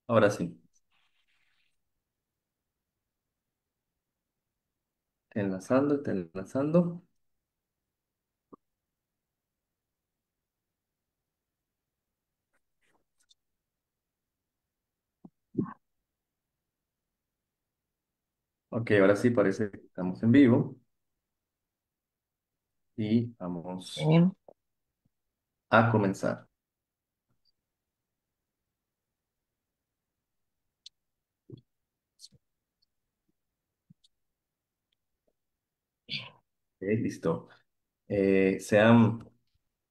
Ahora sí, enlazando, está enlazando. Ok, ahora sí parece que estamos en vivo y vamos Bien. a comenzar. Ok, listo. Sean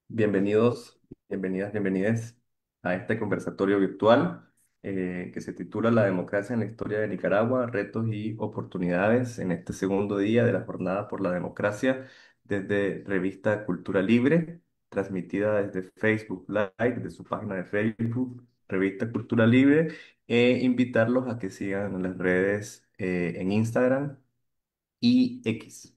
bienvenidos, bienvenidas, bienvenides a este conversatorio virtual que se titula La democracia en la historia de Nicaragua, retos y oportunidades en este segundo día de la Jornada por la Democracia desde Revista Cultura Libre, transmitida desde Facebook Live, de su página de Facebook, Revista Cultura Libre, e invitarlos a que sigan las redes en Instagram y X.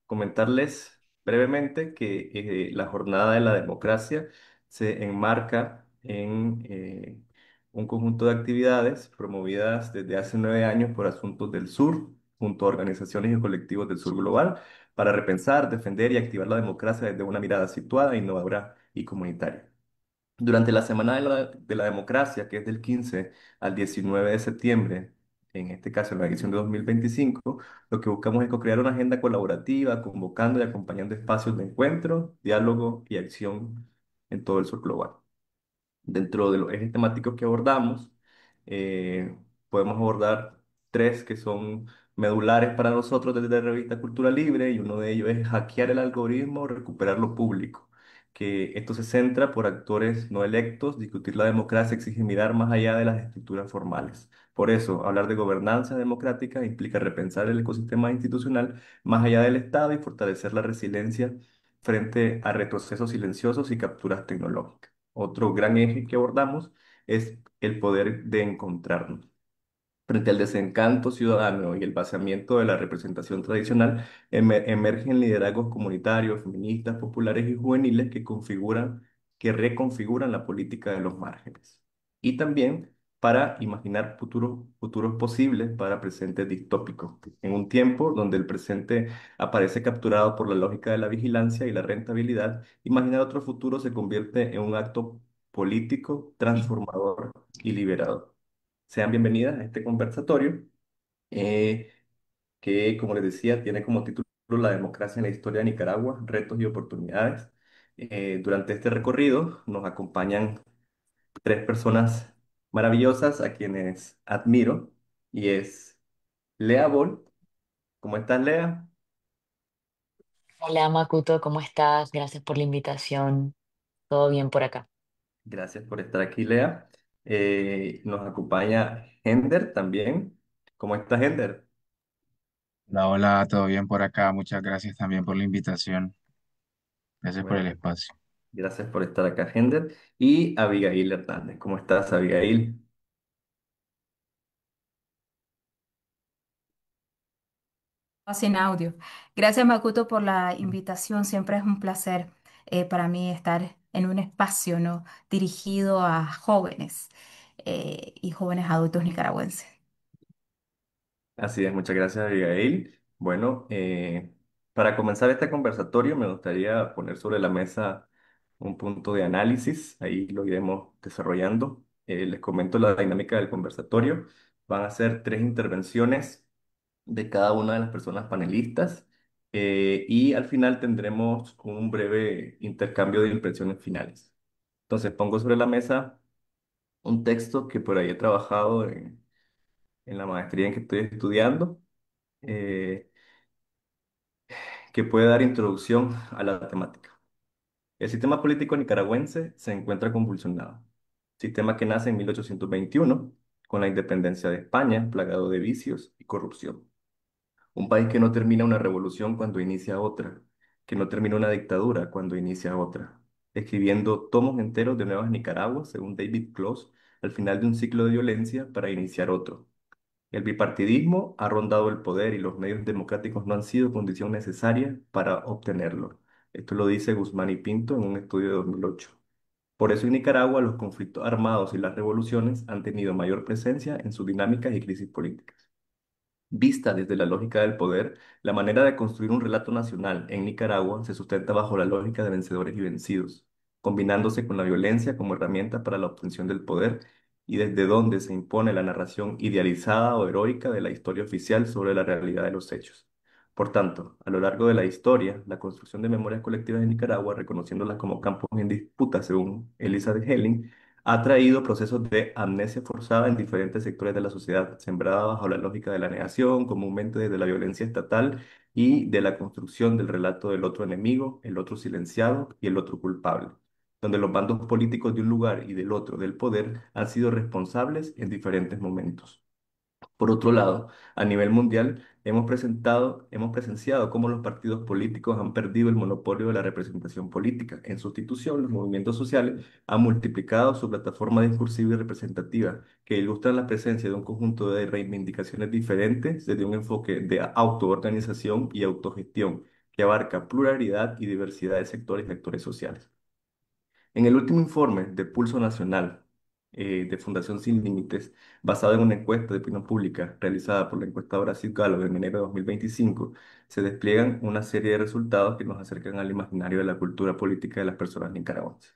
Comentarles brevemente que la Jornada de la Democracia se enmarca en un conjunto de actividades promovidas desde hace 9 años por Asuntos del Sur, junto a organizaciones y colectivos del Sur Global, para repensar, defender y activar la democracia desde una mirada situada, innovadora y comunitaria. Durante la Semana de la Democracia, que es del 15 al 19 de septiembre, en este caso en la edición de 2025, lo que buscamos es co-crear una agenda colaborativa, convocando y acompañando espacios de encuentro, diálogo y acción en todo el sur global. Dentro de los ejes temáticos que abordamos, eh, podemos abordar tres que son medulares para nosotros desde la revista Cultura Libre, y uno de ellos es hackear el algoritmo, recuperar lo público, que esto se centra por actores no electos. Discutir la democracia exige mirar más allá de las estructuras formales. Por eso, hablar de gobernanza democrática implica repensar el ecosistema institucional más allá del Estado y fortalecer la resiliencia frente a retrocesos silenciosos y capturas tecnológicas. Otro gran eje que abordamos es el poder de encontrarnos. Frente al desencanto ciudadano y el vaciamiento de la representación tradicional, emergen liderazgos comunitarios, feministas, populares y juveniles que reconfiguran la política de los márgenes. Y también para imaginar futuros posibles para presentes distópicos. En un tiempo donde el presente aparece capturado por la lógica de la vigilancia y la rentabilidad, imaginar otro futuro se convierte en un acto político transformador y liberador. Sean bienvenidas a este conversatorio eh, que, como les decía, tiene como título La democracia en la historia de Nicaragua, retos y oportunidades. Durante este recorrido nos acompañan tres personas maravillosas a quienes admiro, y es Lea Bol. ¿Cómo estás, Lea? Hola Makuto, ¿cómo estás? Gracias por la invitación. ¿Todo bien por acá? Gracias por estar aquí, Lea. Nos acompaña Hender también. ¿Cómo estás, Hender? Hola, hola, ¿todo bien por acá? Muchas gracias también por la invitación. Gracias por el Bueno, espacio. gracias por estar acá, Hender. Y Abigail Hernández. ¿Cómo estás, Abigail? Sin audio. Gracias, Makuto, por la invitación. Siempre es un placer para mí estar en un espacio, ¿no? Dirigido a jóvenes y jóvenes adultos nicaragüenses. Así es, muchas gracias, Abigail. Bueno, para comenzar este conversatorio me gustaría poner sobre la mesa un punto de análisis. Ahí lo iremos desarrollando. Les comento la dinámica del conversatorio. Van a ser tres intervenciones de cada una de las personas panelistas, y al final tendremos un breve intercambio de impresiones finales. Entonces pongo sobre la mesa un texto que por ahí he trabajado en la maestría en que estoy estudiando, eh, que puede dar introducción a la temática. El sistema político nicaragüense se encuentra convulsionado. Sistema que nace en 1821 con la independencia de España, plagado de vicios y corrupción. Un país que no termina una revolución cuando inicia otra, que no termina una dictadura cuando inicia otra, escribiendo tomos enteros de nuevas Nicaragua, según David Close, al final de un ciclo de violencia para iniciar otro. El bipartidismo ha rondado el poder y los medios democráticos no han sido condición necesaria para obtenerlo. Esto lo dice Guzmán y Pinto en un estudio de 2008. Por eso en Nicaragua los conflictos armados y las revoluciones han tenido mayor presencia en sus dinámicas y crisis políticas. Vista desde la lógica del poder, la manera de construir un relato nacional en Nicaragua se sustenta bajo la lógica de vencedores y vencidos, combinándose con la violencia como herramienta para la obtención del poder y desde donde se impone la narración idealizada o heroica de la historia oficial sobre la realidad de los hechos. Por tanto, a lo largo de la historia, la construcción de memorias colectivas en Nicaragua, reconociéndolas como campos en disputa según Elizabeth Helling, ha traído procesos de amnesia forzada en diferentes sectores de la sociedad, sembrada bajo la lógica de la negación, comúnmente desde la violencia estatal y de la construcción del relato del otro enemigo, el otro silenciado y el otro culpable, donde los bandos políticos de un lugar y del otro del poder han sido responsables en diferentes momentos. Por otro lado, a nivel mundial, hemos presenciado cómo los partidos políticos han perdido el monopolio de la representación política. En sustitución, los movimientos sociales han multiplicado su plataforma discursiva y representativa, que ilustran la presencia de un conjunto de reivindicaciones diferentes desde un enfoque de autoorganización y autogestión, que abarca pluralidad y diversidad de sectores y actores sociales. En el último informe de Pulso Nacional de Fundación Sin Límites, basado en una encuesta de opinión pública realizada por la encuestadora Sid Gallup en enero de 2025, se despliegan una serie de resultados que nos acercan al imaginario de la cultura política de las personas nicaragüenses.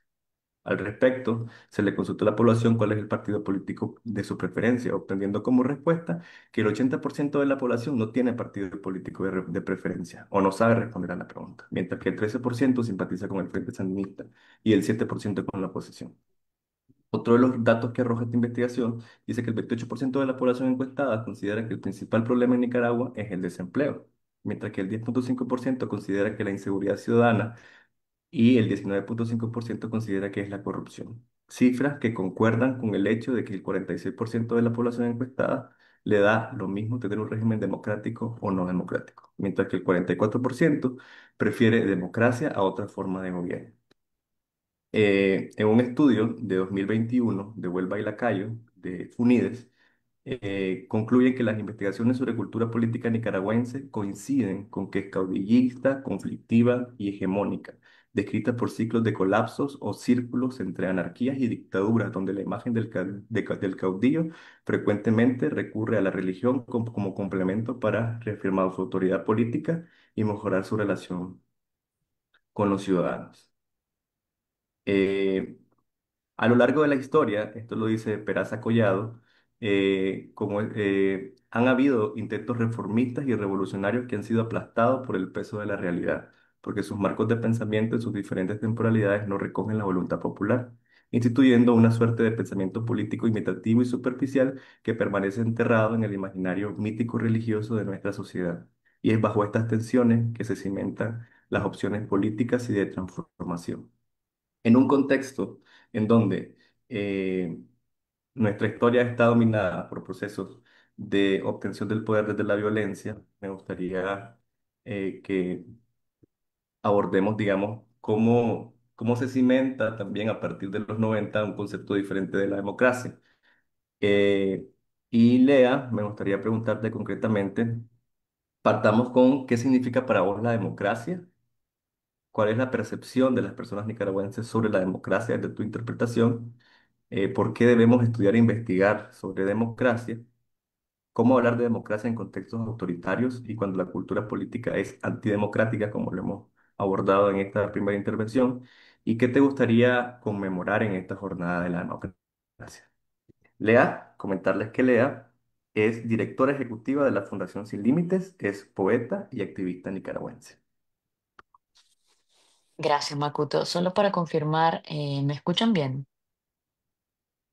Al respecto, se le consultó a la población cuál es el partido político de su preferencia, obteniendo como respuesta que el 80% de la población no tiene partido político de preferencia o no sabe responder a la pregunta, mientras que el 13% simpatiza con el Frente Sandinista y el 7% con la oposición. Otro de los datos que arroja esta investigación dice que el 28% de la población encuestada considera que el principal problema en Nicaragua es el desempleo, mientras que el 10,5% considera que la inseguridad ciudadana y el 19,5% considera que es la corrupción. Cifras que concuerdan con el hecho de que el 46% de la población encuestada le da lo mismo tener un régimen democrático o no democrático, mientras que el 44% prefiere democracia a otra forma de gobierno. En un estudio de 2021 de Huelva y Lacayo, de FUNIDES, concluyen que las investigaciones sobre cultura política nicaragüense coinciden con que es caudillista, conflictiva y hegemónica, descrita por ciclos de colapsos o círculos entre anarquías y dictaduras, donde la imagen del caudillo frecuentemente recurre a la religión como complemento para reafirmar su autoridad política y mejorar su relación con los ciudadanos. Eh, a lo largo de la historia, esto lo dice Peraza Collado, han habido intentos reformistas y revolucionarios que han sido aplastados por el peso de la realidad, porque sus marcos de pensamiento en sus diferentes temporalidades no recogen la voluntad popular, instituyendo una suerte de pensamiento político imitativo y superficial que permanece enterrado en el imaginario mítico religioso de nuestra sociedad. Y es bajo estas tensiones que se cimentan las opciones políticas y de transformación. En un contexto en donde eh, nuestra historia está dominada por procesos de obtención del poder desde la violencia, me gustaría que abordemos, digamos, cómo se cimenta también a partir de los 90 un concepto diferente de la democracia. Eh, y Lea, me gustaría preguntarte concretamente, partamos con qué significa para vos la democracia. ¿Cuál es la percepción de las personas nicaragüenses sobre la democracia desde tu interpretación? ¿Por qué debemos estudiar e investigar sobre democracia? ¿Cómo hablar de democracia en contextos autoritarios y cuando la cultura política es antidemocrática, como lo hemos abordado en esta primera intervención? ¿Y qué te gustaría conmemorar en esta jornada de la democracia? Lea, comentarles que Lea es directora ejecutiva de la Fundación Sin Límites, es poeta y activista nicaragüense. Gracias, Makuto. Solo para confirmar, ¿me escuchan bien?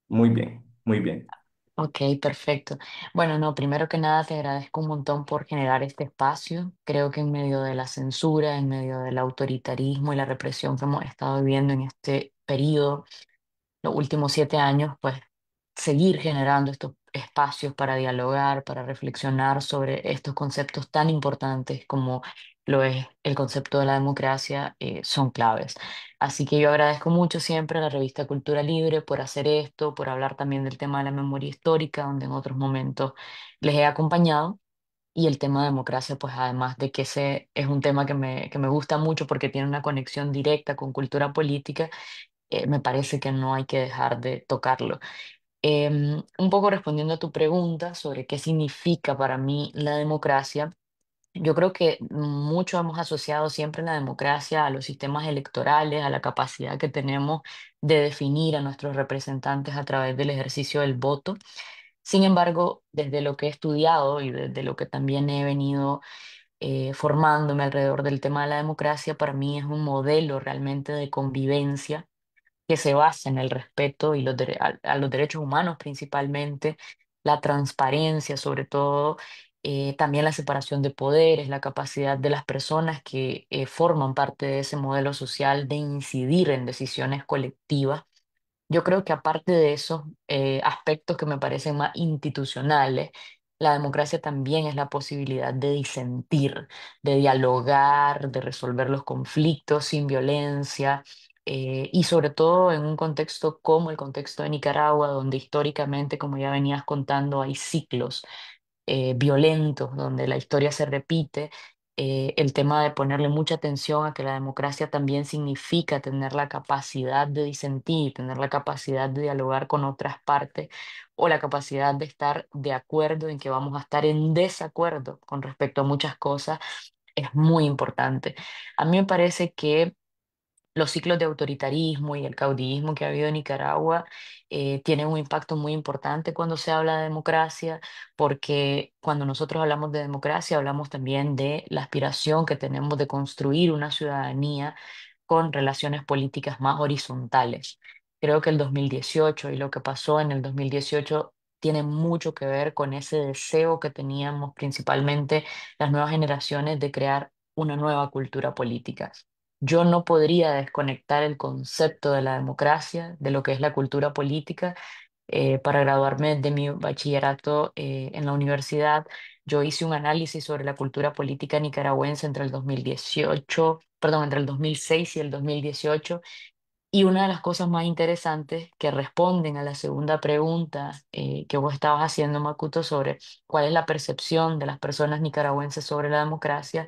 Muy bien, muy bien. Ok, perfecto. Bueno, no, primero que nada te agradezco un montón por generar este espacio. Creo que en medio de la censura, en medio del autoritarismo y la represión que hemos estado viviendo en este periodo, los últimos 7 años, pues seguir generando estos espacios para dialogar, para reflexionar sobre estos conceptos tan importantes como lo es el concepto de la democracia, son claves. Así que yo agradezco mucho siempre a la revista Cultura Libre por hacer esto, por hablar también del tema de la memoria histórica, donde en otros momentos les he acompañado. Y el tema de democracia, pues además de que ese es un tema que me gusta mucho porque tiene una conexión directa con cultura política, me parece que no hay que dejar de tocarlo. Un poco respondiendo a tu pregunta sobre qué significa para mí la democracia, yo creo que mucho hemos asociado siempre la democracia a los sistemas electorales, a la capacidad que tenemos de definir a nuestros representantes a través del ejercicio del voto. Sin embargo, desde lo que he estudiado y desde lo que también he venido formándome alrededor del tema de la democracia, para mí es un modelo realmente de convivencia que se basa en el respeto y a los derechos humanos principalmente, la transparencia sobre todo, también la separación de poderes, la capacidad de las personas que forman parte de ese modelo social de incidir en decisiones colectivas. Yo creo que aparte de esos aspectos que me parecen más institucionales, la democracia también es la posibilidad de disentir, de dialogar, de resolver los conflictos sin violencia, y sobre todo en un contexto como el contexto de Nicaragua, donde históricamente, como ya venías contando, hay ciclos violentos, donde la historia se repite, el tema de ponerle mucha atención a que la democracia también significa tener la capacidad de disentir, tener la capacidad de dialogar con otras partes o la capacidad de estar de acuerdo en que vamos a estar en desacuerdo con respecto a muchas cosas, es muy importante. A mí me parece que los ciclos de autoritarismo y el caudillismo que ha habido en Nicaragua tienen un impacto muy importante cuando se habla de democracia, porque cuando nosotros hablamos de democracia hablamos también de la aspiración que tenemos de construir una ciudadanía con relaciones políticas más horizontales. Creo que el 2018 y lo que pasó en el 2018 tiene mucho que ver con ese deseo que teníamos principalmente las nuevas generaciones de crear una nueva cultura política. Yo no podría desconectar el concepto de la democracia, de lo que es la cultura política. Para graduarme de mi bachillerato en la universidad, yo hice un análisis sobre la cultura política nicaragüense entre el 2018, perdón, entre el 2006 y el 2018. Y una de las cosas más interesantes que responden a la segunda pregunta que vos estabas haciendo, Makuto, sobre cuál es la percepción de las personas nicaragüenses sobre la democracia,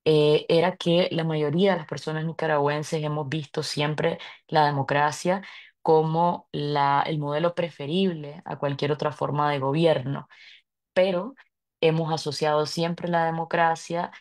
era que la mayoría de las personas nicaragüenses hemos visto siempre la democracia como el modelo preferible a cualquier otra forma de gobierno, pero hemos asociado siempre la democracia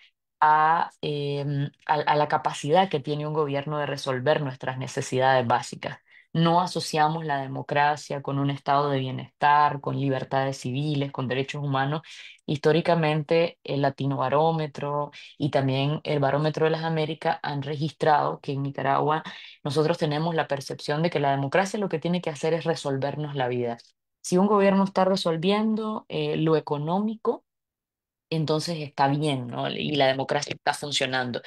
a la capacidad que tiene un gobierno de resolver nuestras necesidades básicas. No asociamos la democracia con un estado de bienestar, con libertades civiles, con derechos humanos. Históricamente, el Latino Barómetro y también el Barómetro de las Américas han registrado que en Nicaragua nosotros tenemos la percepción de que la democracia lo que tiene que hacer es resolvernos la vida. Si un gobierno está resolviendo lo económico, entonces está bien, ¿no? Y la democracia está funcionando.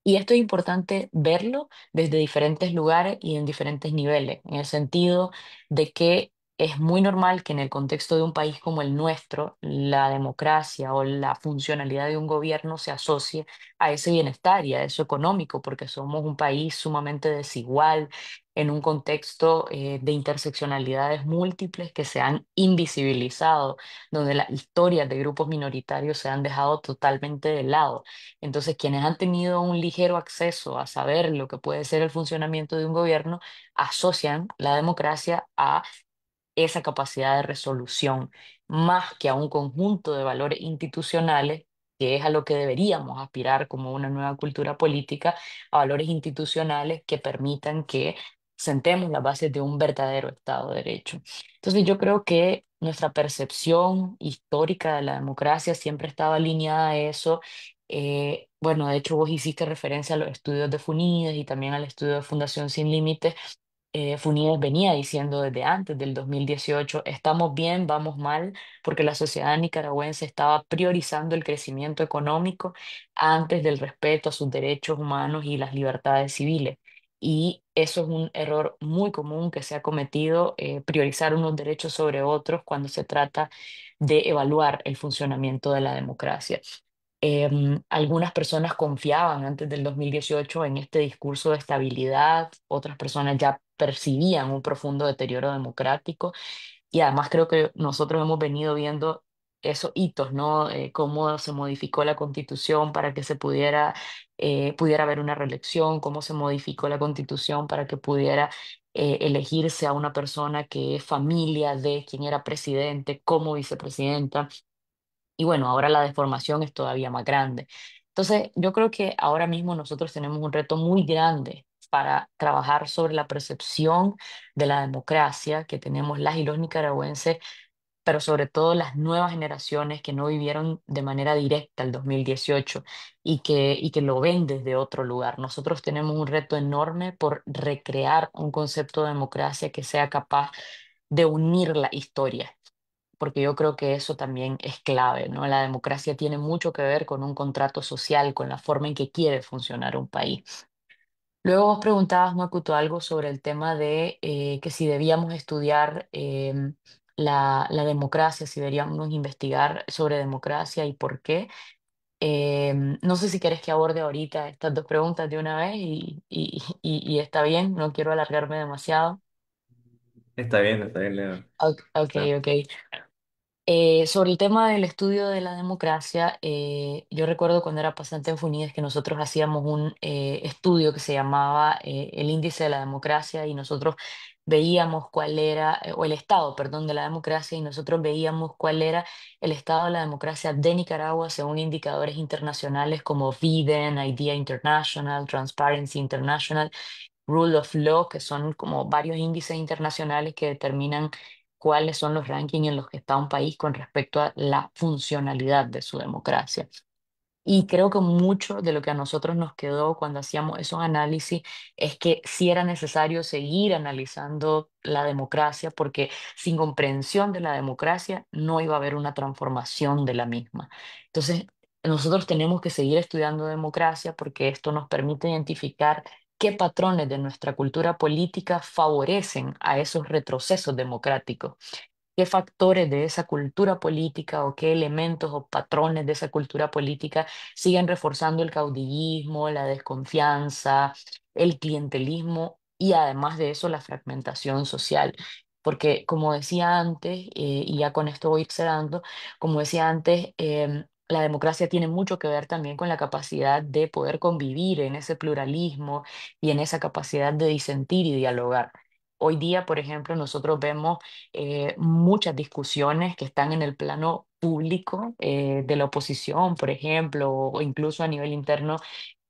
Y esto es importante verlo desde diferentes lugares y en diferentes niveles, en el sentido de que es muy normal que en el contexto de un país como el nuestro, la democracia o la funcionalidad de un gobierno se asocie a ese bienestar y a eso económico, porque somos un país sumamente desigual, en un contexto de interseccionalidades múltiples que se han invisibilizado, donde las historias de grupos minoritarios se han dejado totalmente de lado. Entonces, quienes han tenido un ligero acceso a saber lo que puede ser el funcionamiento de un gobierno, asocian la democracia a esa capacidad de resolución, más que a un conjunto de valores institucionales, que es a lo que deberíamos aspirar como una nueva cultura política, a valores institucionales que permitan que sentemos las bases de un verdadero Estado de Derecho. Entonces yo creo que nuestra percepción histórica de la democracia siempre estaba alineada a eso. Bueno, de hecho vos hiciste referencia a los estudios de FUNIDES y también al estudio de Fundación Sin Límites. Funes venía diciendo desde antes del 2018, estamos bien, vamos mal, porque la sociedad nicaragüense estaba priorizando el crecimiento económico antes del respeto a sus derechos humanos y las libertades civiles. Y eso es un error muy común que se ha cometido, priorizar unos derechos sobre otros cuando se trata de evaluar el funcionamiento de la democracia. Algunas personas confiaban antes del 2018 en este discurso de estabilidad, otras personas ya percibían un profundo deterioro democrático y además creo que nosotros hemos venido viendo esos hitos, ¿no? Cómo se modificó la Constitución para que se pudiera haber una reelección, cómo se modificó la Constitución para que pudiera elegirse a una persona que es familia de quien era presidente como vicepresidenta. Y bueno, ahora la deformación es todavía más grande. Entonces, yo creo que ahora mismo nosotros tenemos un reto muy grande para trabajar sobre la percepción de la democracia que tenemos las y los nicaragüenses, pero sobre todo las nuevas generaciones que no vivieron de manera directa el 2018 y que lo ven desde otro lugar. Nosotros tenemos un reto enorme por recrear un concepto de democracia que sea capaz de unir la historia, porque yo creo que eso también es clave, ¿no? La democracia tiene mucho que ver con un contrato social, con la forma en que quiere funcionar un país. Luego vos preguntabas, Makuto, algo sobre el tema de que si debíamos estudiar la democracia, si deberíamos investigar sobre democracia y por qué. No sé si querés que aborde ahorita estas dos preguntas de una vez y está bien, no quiero alargarme demasiado. Está bien, Leo. Ok, ok. Está- Ok. Sobre el tema del estudio de la democracia, yo recuerdo cuando era pasante en FUNIDES que nosotros hacíamos un estudio que se llamaba el índice de la democracia y nosotros veíamos cuál era, o el estado, perdón, de la democracia y nosotros veíamos cuál era el estado de la democracia de Nicaragua según indicadores internacionales como VIDEN, IDEA International, Transparency International, Rule of Law, que son como varios índices internacionales que determinan cuáles son los rankings en los que está un país con respecto a la funcionalidad de su democracia. Y creo que mucho de lo que a nosotros nos quedó cuando hacíamos esos análisis es que sí era necesario seguir analizando la democracia porque sin comprensión de la democracia no iba a haber una transformación de la misma. Entonces, nosotros tenemos que seguir estudiando democracia porque esto nos permite identificar qué patrones de nuestra cultura política favorecen a esos retrocesos democráticos, qué factores de esa cultura política o qué elementos o patrones de esa cultura política siguen reforzando el caudillismo, la desconfianza, el clientelismo y además de eso la fragmentación social. Porque como decía antes, y ya con esto voy cerrando, como decía antes, la democracia tiene mucho que ver también con la capacidad de poder convivir en ese pluralismo y en esa capacidad de disentir y dialogar. Hoy día, por ejemplo, nosotros vemos muchas discusiones que están en el plano público de la oposición, por ejemplo, o incluso a nivel interno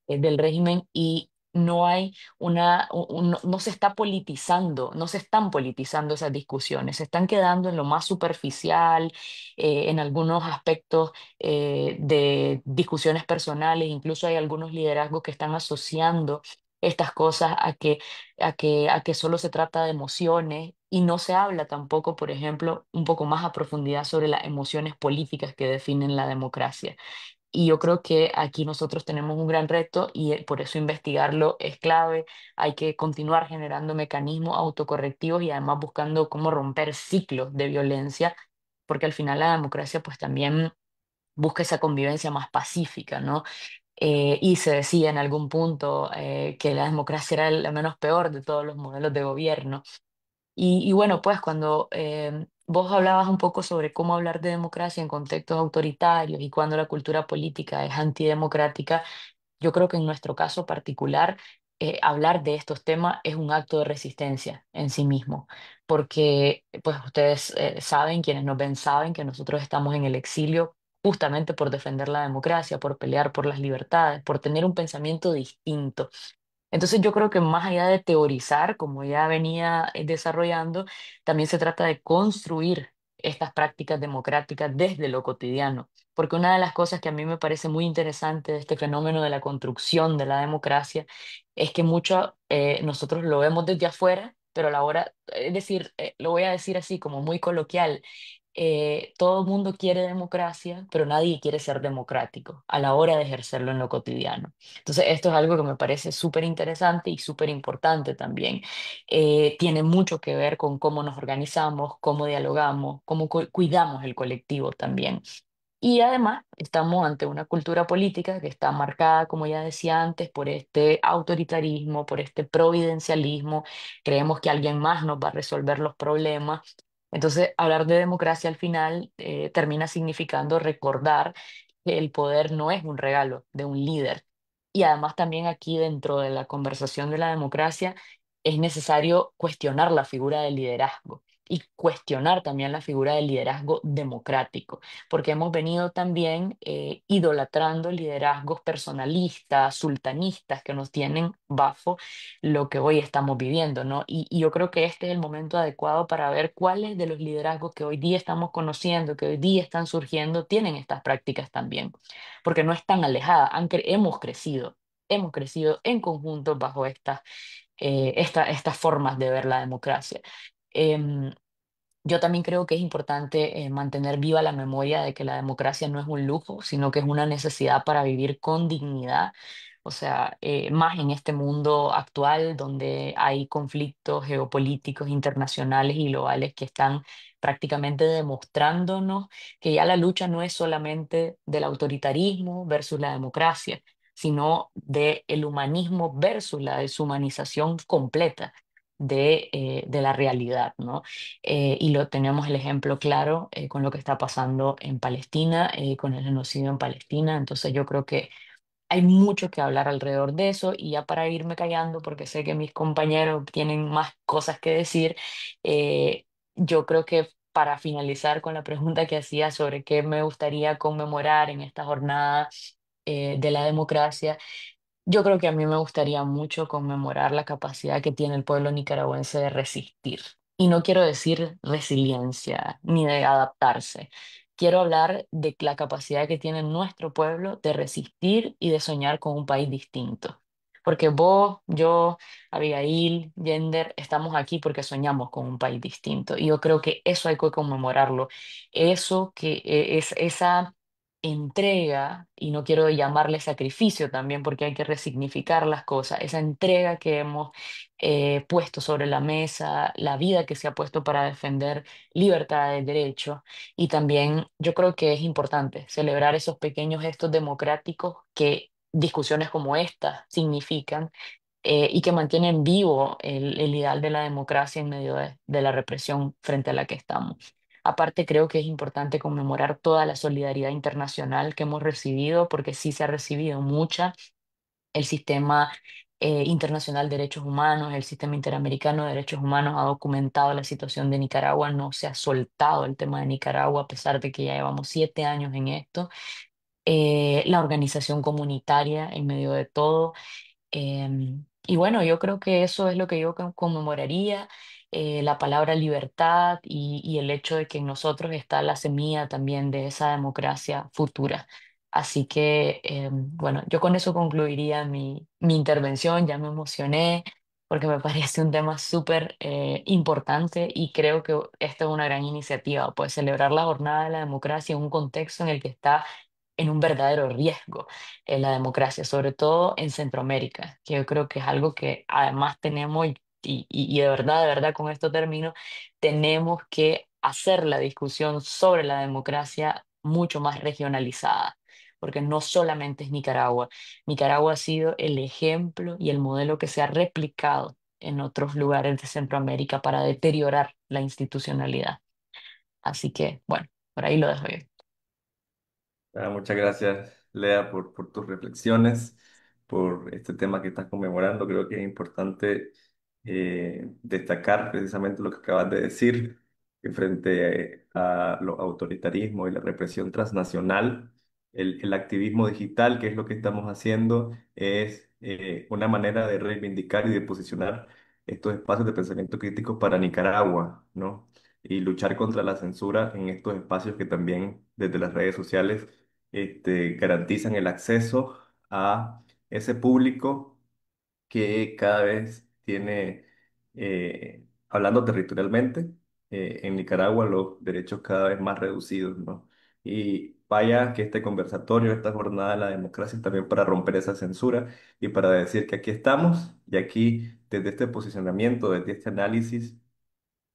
del régimen y no hay no se está politizando, no se están politizando esas discusiones, se están quedando en lo más superficial, en algunos aspectos de discusiones personales, incluso hay algunos liderazgos que están asociando estas cosas a que solo se trata de emociones y no se habla tampoco, por ejemplo, un poco más a profundidad sobre las emociones políticas que definen la democracia. Y yo creo que aquí nosotros tenemos un gran reto y por eso investigarlo es clave. Hay que continuar generando mecanismos autocorrectivos y además buscando cómo romper ciclos de violencia, porque al final la democracia pues también busca esa convivencia más pacífica, ¿no? Y se decía en algún punto que la democracia era la menos peor de todos los modelos de gobierno. Y bueno, pues cuando vos hablabas un poco sobre cómo hablar de democracia en contextos autoritarios y cuando la cultura política es antidemocrática, yo creo que en nuestro caso particular, hablar de estos temas es un acto de resistencia en sí mismo, porque pues ustedes saben, quienes nos ven saben que nosotros estamos en el exilio justamente por defender la democracia, por pelear por las libertades, por tener un pensamiento distinto. Entonces yo creo que más allá de teorizar, como ya venía desarrollando, también se trata de construir estas prácticas democráticas desde lo cotidiano. Porque una de las cosas que a mí me parece muy interesante de este fenómeno de la construcción de la democracia es que mucho nosotros lo vemos desde afuera, pero a la hora, es decir, lo voy a decir así como muy coloquial, todo el mundo quiere democracia, pero nadie quiere ser democrático a la hora de ejercerlo en lo cotidiano. Entonces, esto es algo que me parece súper interesante y súper importante también. Tiene mucho que ver con cómo nos organizamos, cómo dialogamos, cómo cuidamos el colectivo también. Y además estamos ante una cultura política que está marcada, como ya decía antes, por este autoritarismo, por este providencialismo. Creemos que alguien más nos va a resolver los problemas Entonces, hablar de democracia al final termina significando recordar que el poder no es un regalo de un líder. Y además también aquí dentro de la conversación de la democracia es necesario cuestionar la figura del liderazgo y cuestionar también la figura del liderazgo democrático, porque hemos venido también idolatrando liderazgos personalistas, sultanistas, que nos tienen bajo lo que hoy estamos viviendo, ¿no? Y yo creo que este es el momento adecuado para ver cuáles de los liderazgos que hoy día estamos conociendo, que hoy día están surgiendo, tienen estas prácticas también, porque no están alejadas, hemos crecido en conjunto bajo estas formas de ver la democracia. Em, yo también creo que es importante mantener viva la memoria de que la democracia no es un lujo, sino que es una necesidad para vivir con dignidad. O sea, más en este mundo actual donde hay conflictos geopolíticos internacionales y globales que están prácticamente demostrándonos que ya la lucha no es solamente del autoritarismo versus la democracia, sino del humanismo versus la deshumanización completa de la realidad, ¿no? Y lo tenemos el ejemplo claro con lo que está pasando en Palestina, con el genocidio en Palestina. Entonces yo creo que hay mucho que hablar alrededor de eso y ya para irme callando, porque sé que mis compañeros tienen más cosas que decir, yo creo que para finalizar con la pregunta que hacía sobre qué me gustaría conmemorar en esta jornada de la democracia, yo creo que a mí me gustaría mucho conmemorar la capacidad que tiene el pueblo nicaragüense de resistir. Y no quiero decir resiliencia ni de adaptarse. Quiero hablar de la capacidad que tiene nuestro pueblo de resistir y de soñar con un país distinto. Porque vos, yo, Abigail, Yender, estamos aquí porque soñamos con un país distinto. Y yo creo que eso hay que conmemorarlo. Eso que es esa entrega, y no quiero llamarle sacrificio también porque hay que resignificar las cosas, esa entrega que hemos puesto sobre la mesa, la vida que se ha puesto para defender libertad de derecho. Y también yo creo que es importante celebrar esos pequeños gestos democráticos que discusiones como esta significan y que mantienen vivo el ideal de la democracia en medio de la represión frente a la que estamos. Aparte, creo que es importante conmemorar toda la solidaridad internacional que hemos recibido, porque sí se ha recibido mucha. El sistema internacional de derechos humanos, el sistema interamericano de derechos humanos ha documentado la situación de Nicaragua, no se ha soltado el tema de Nicaragua, a pesar de que ya llevamos 7 años en esto. La organización comunitaria en medio de todo. Y bueno, yo creo que eso es lo que yo conmemoraría, la palabra libertad y el hecho de que en nosotros está la semilla también de esa democracia futura. Así que, bueno, yo con eso concluiría mi intervención, ya me emocioné porque me parece un tema súper importante y creo que esta es una gran iniciativa, pues celebrar la jornada de la democracia en un contexto en el que está en un verdadero riesgo la democracia, sobre todo en Centroamérica, que yo creo que es algo que además tenemos, y de verdad con esto termino, tenemos que hacer la discusión sobre la democracia mucho más regionalizada, porque no solamente es Nicaragua. Nicaragua ha sido el ejemplo y el modelo que se ha replicado en otros lugares de Centroamérica para deteriorar la institucionalidad. Así que, bueno, por ahí lo dejo yo. Muchas gracias, Lea, por tus reflexiones, por este tema que estás conmemorando. Creo que es importante destacar precisamente lo que acabas de decir, que frente a los autoritarismos y la represión transnacional, el activismo digital, que es lo que estamos haciendo, es una manera de reivindicar y de posicionar estos espacios de pensamiento crítico para Nicaragua, ¿no? Y luchar contra la censura en estos espacios que también desde las redes sociales garantizan el acceso a ese público que cada vez tiene, hablando territorialmente, en Nicaragua los derechos cada vez más reducidos, ¿no? Y vaya que este conversatorio, esta jornada de la democracia es también para romper esa censura y para decir que aquí estamos y aquí desde este posicionamiento, desde este análisis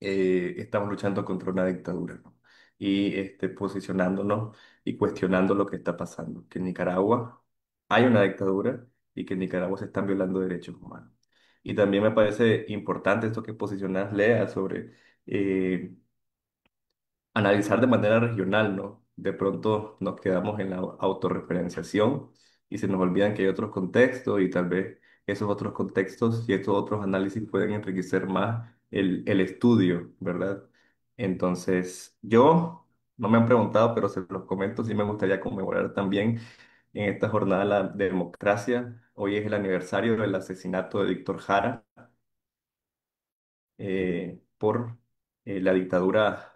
estamos luchando contra una dictadura, ¿no? Y posicionándonos y cuestionando lo que está pasando, que en Nicaragua hay una dictadura y que en Nicaragua se están violando derechos humanos. Y también me parece importante esto que posicionas, Lea, sobre analizar de manera regional, ¿no? De pronto nos quedamos en la autorreferenciación y se nos olvidan que hay otros contextos y tal vez esos otros contextos y estos otros análisis pueden enriquecer más el estudio, ¿verdad? Entonces, yo, no me han preguntado, pero se los comento, sí me gustaría conmemorar también en esta jornada de la democracia. Hoy es el aniversario del asesinato de Víctor Jara por la dictadura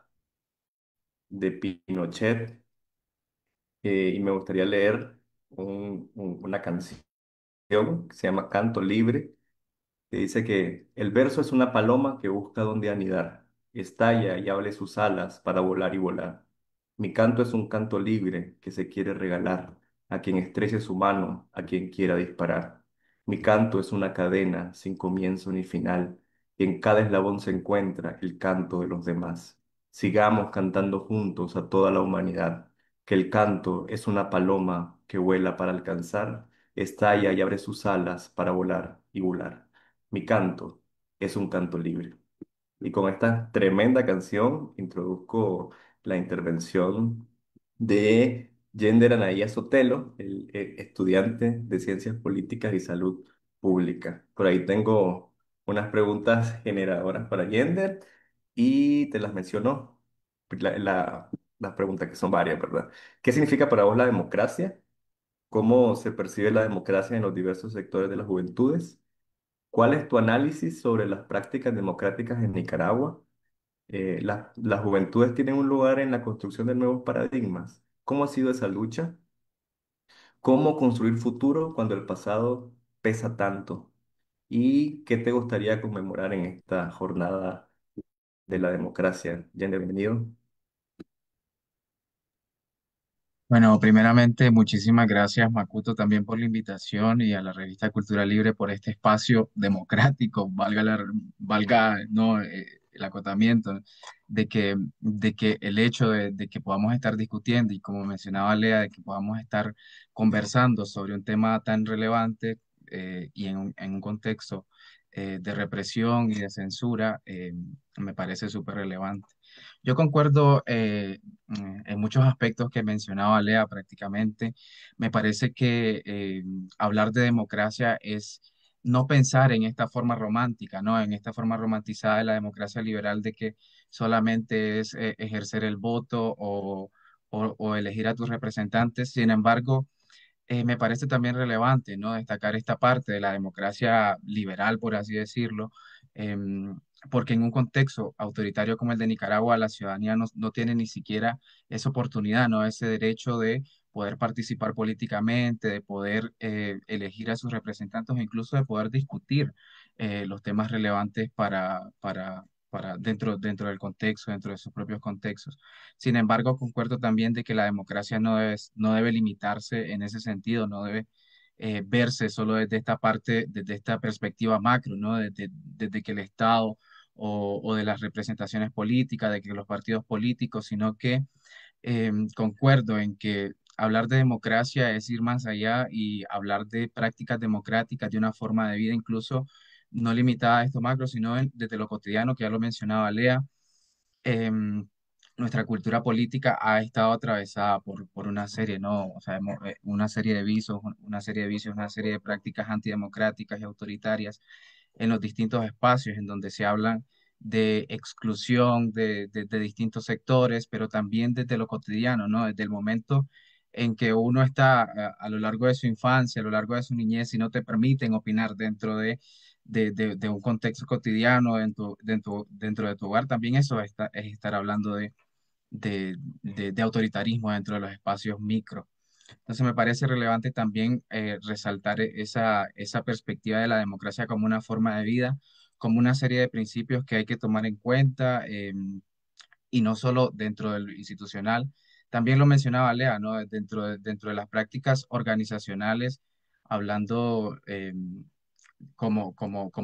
de Pinochet, y me gustaría leer una canción que se llama Canto Libre, que dice que el verso es una paloma que busca dónde anidar, estalla y abre sus alas para volar y volar. Mi canto es un canto libre que se quiere regalar a quien estreche su mano, a quien quiera disparar. Mi canto es una cadena sin comienzo ni final, y en cada eslabón se encuentra el canto de los demás. Sigamos cantando juntos a toda la humanidad, que el canto es una paloma que vuela para alcanzar, estalla y abre sus alas para volar y volar. Mi canto es un canto libre. Y con esta tremenda canción introduzco la intervención de Yender Anaía Sotelo, el estudiante de Ciencias Políticas y Salud Pública. Por ahí tengo unas preguntas generadoras para Yender y te las menciono. Las preguntas que son varias, ¿verdad? ¿Qué significa para vos la democracia? ¿Cómo se percibe la democracia en los diversos sectores de las juventudes? ¿Cuál es tu análisis sobre las prácticas democráticas en Nicaragua? Las juventudes tienen un lugar en la construcción de nuevos paradigmas. ¿Cómo ha sido esa lucha? ¿Cómo construir futuro cuando el pasado pesa tanto? ¿Y qué te gustaría conmemorar en esta jornada de la democracia? Jen, bienvenido. Bueno, primeramente, muchísimas gracias, Makuto, también por la invitación y a la revista Cultura Libre por este espacio democrático, valga no, el acotamiento de que el hecho de que podamos estar discutiendo y como mencionaba Lea, de que podamos estar conversando sobre un tema tan relevante y en un contexto de represión y de censura, me parece súper relevante. Yo concuerdo en muchos aspectos que mencionaba Lea prácticamente. Me parece que hablar de democracia es no pensar en esta forma romántica, ¿no? En esta forma romantizada de la democracia liberal de que solamente es ejercer el voto o elegir a tus representantes. Sin embargo, me parece también relevante, ¿no? Destacar esta parte de la democracia liberal, por así decirlo, em, porque en un contexto autoritario como el de Nicaragua, la ciudadanía no tiene ni siquiera esa oportunidad, ¿no? Ese derecho de poder participar políticamente, de poder elegir a sus representantes, e incluso de poder discutir los temas relevantes para dentro del contexto, dentro de sus propios contextos. Sin embargo, concuerdo también de que la democracia no debe limitarse en ese sentido, no debe verse solo desde esta parte, desde esta perspectiva macro, ¿no? Desde que el Estado o de las representaciones políticas, de que los partidos políticos, sino que concuerdo en que hablar de democracia es ir más allá y hablar de prácticas democráticas, de una forma de vida incluso no limitada a esto macro, sino desde lo cotidiano, que ya lo mencionaba Lea. em, Nuestra cultura política ha estado atravesada por una serie, ¿no? O sea, una serie de vicios, una serie de prácticas antidemocráticas y autoritarias en los distintos espacios en donde se hablan de exclusión de distintos sectores, pero también desde lo cotidiano, ¿no? Desde el momento en que uno está a lo largo de su infancia, a lo largo de su niñez, y no te permiten opinar dentro de un contexto cotidiano, dentro de tu hogar, también eso es estar hablando de autoritarismo dentro de los espacios micro. Entonces me parece relevante también resaltar esa perspectiva de la democracia como una forma de vida, como una serie de principios que hay que tomar en cuenta y no solo dentro del institucional. También lo mencionaba Lea, ¿no? Dentro de las prácticas organizacionales, hablando como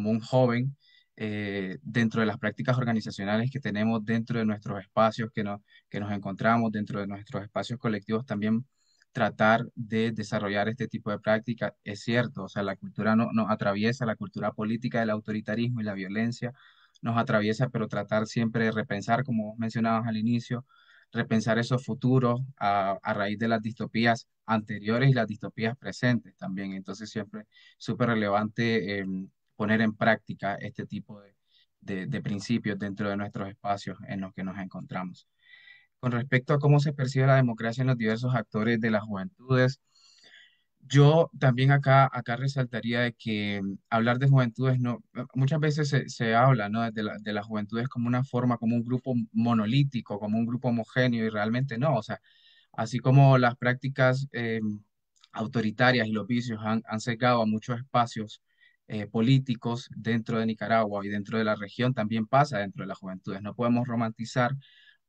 un joven, dentro de las prácticas organizacionales que tenemos dentro de nuestros espacios que nos encontramos, dentro de nuestros espacios colectivos, también tratar de desarrollar este tipo de prácticas. Es cierto, o sea, la cultura no, nos atraviesa, la cultura política del autoritarismo y la violencia nos atraviesa, pero tratar siempre de repensar, como mencionabas al inicio, repensar esos futuros a raíz de las distopías anteriores y las distopías presentes también. Entonces siempre súper relevante poner en práctica este tipo de principios dentro de nuestros espacios en los que nos encontramos. Con respecto a cómo se percibe la democracia en los diversos actores de las juventudes, yo también acá resaltaría de que hablar de juventudes no, muchas veces se habla, ¿no? De las juventudes como una forma, como un grupo monolítico, como un grupo homogéneo y realmente no, o sea, así como las prácticas autoritarias y los vicios han sesgado a muchos espacios políticos dentro de Nicaragua y dentro de la región, también pasa dentro de las juventudes. No podemos romantizar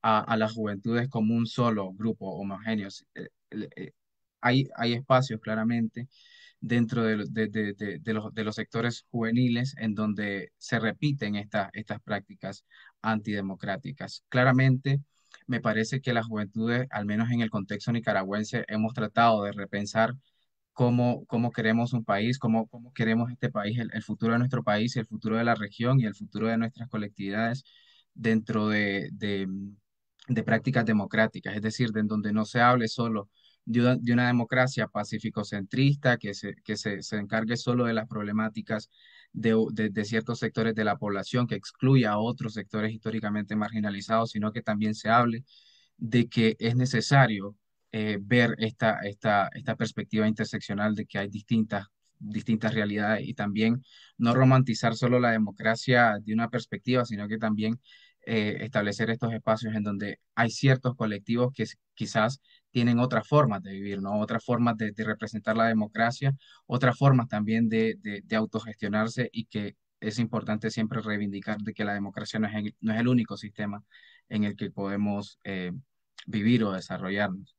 a las juventudes como un solo grupo homogéneo. Hay espacios claramente dentro de los sectores juveniles en donde se repiten estas prácticas antidemocráticas. Claramente, me parece que las juventudes, al menos en el contexto nicaragüense, hemos tratado de repensar cómo queremos un país, cómo queremos este país, el futuro de nuestro país, el futuro de la región y el futuro de nuestras colectividades dentro de prácticas democráticas, es decir, de en donde no se hable solo de una democracia pacífico-centrista que se encargue solo de las problemáticas de ciertos sectores de la población, que excluya a otros sectores históricamente marginalizados, sino que también se hable de que es necesario ver esta perspectiva interseccional de que hay distintas realidades y también no romantizar solo la democracia de una perspectiva, sino que también establecer estos espacios en donde hay ciertos colectivos que quizás tienen otras formas de vivir, ¿no? Otras formas de representar la democracia, otras formas también de autogestionarse y que es importante siempre reivindicar de que la democracia no es el único sistema en el que podemos vivir o desarrollarnos.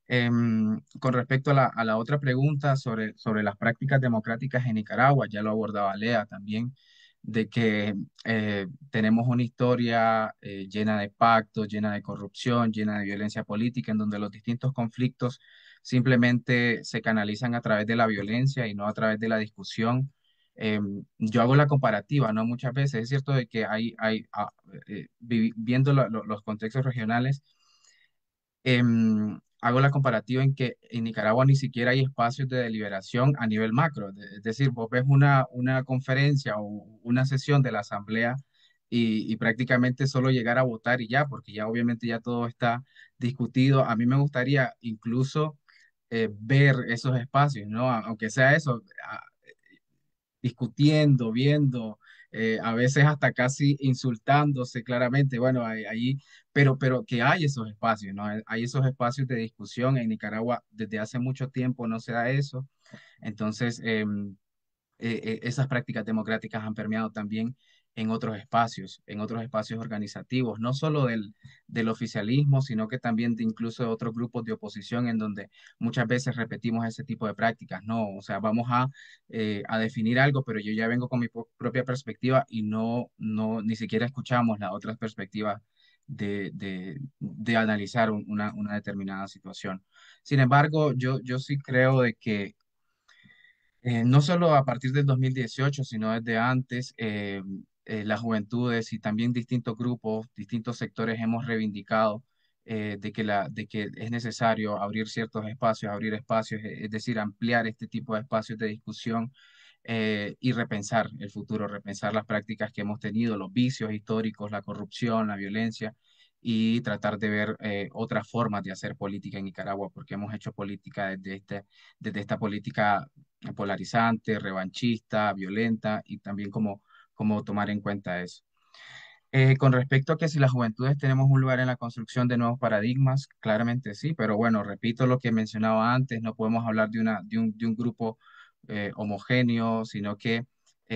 Con respecto a la otra pregunta sobre las prácticas democráticas en Nicaragua, ya lo abordaba Lea también, de que tenemos una historia llena de pactos, llena de corrupción, llena de violencia política, en donde los distintos conflictos simplemente se canalizan a través de la violencia y no a través de la discusión. Yo hago la comparativa, ¿no? Muchas veces es cierto de que viendo los contextos regionales, hago la comparativa en que en Nicaragua ni siquiera hay espacios de deliberación a nivel macro. Es decir, vos ves una conferencia o una sesión de la asamblea y prácticamente solo llegar a votar y ya, porque ya obviamente ya todo está discutido. A mí me gustaría incluso ver esos espacios, ¿no? Aunque sea eso, discutiendo, viendo, a veces hasta casi insultándose claramente. Bueno, pero que hay esos espacios, ¿no? Hay esos espacios de discusión en Nicaragua desde hace mucho tiempo, no se da eso. Entonces, esas prácticas democráticas han permeado también en otros espacios organizativos, no solo del oficialismo, sino que también de incluso de otros grupos de oposición en donde muchas veces repetimos ese tipo de prácticas, ¿no? O sea, vamos a definir algo, pero yo ya vengo con mi propia perspectiva y ni siquiera escuchamos las otras perspectivas de analizar una determinada situación. Sin embargo, yo sí creo de que no solo a partir del 2018, sino desde antes, las juventudes y también distintos grupos, distintos sectores hemos reivindicado de que es necesario abrir ciertos espacios, abrir espacios, es decir, ampliar este tipo de espacios de discusión y repensar el futuro, repensar las prácticas que hemos tenido, los vicios históricos, la corrupción, la violencia y tratar de ver otras formas de hacer política en Nicaragua, porque hemos hecho política desde esta política polarizante, revanchista, violenta y también cómo tomar en cuenta eso. Con respecto a que si las juventudes tenemos un lugar en la construcción de nuevos paradigmas, claramente sí, pero bueno, repito lo que mencionaba antes, no podemos hablar de un grupo homogéneo, sino que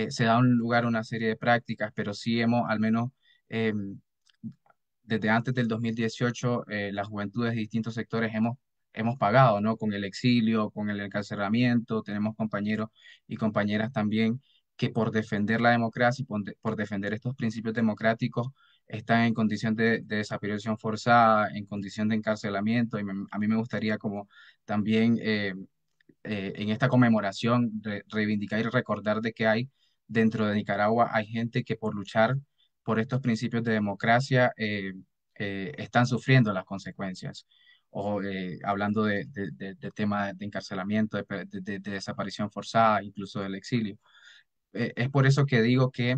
se da un lugar a una serie de prácticas, pero sí hemos al menos em, desde antes del 2018, las juventudes de distintos sectores hemos pagado, ¿no? Con el exilio, con el encarcelamiento, tenemos compañeros y compañeras también que por defender la democracia y por defender estos principios democráticos están en condición de desaparición forzada, en condición de encarcelamiento, y a mí me gustaría como también en esta conmemoración reivindicar y recordar de que hay dentro de Nicaragua hay gente que por luchar por estos principios de democracia están sufriendo las consecuencias. O hablando de tema de encarcelamiento, de desaparición forzada, incluso del exilio. Es por eso que digo que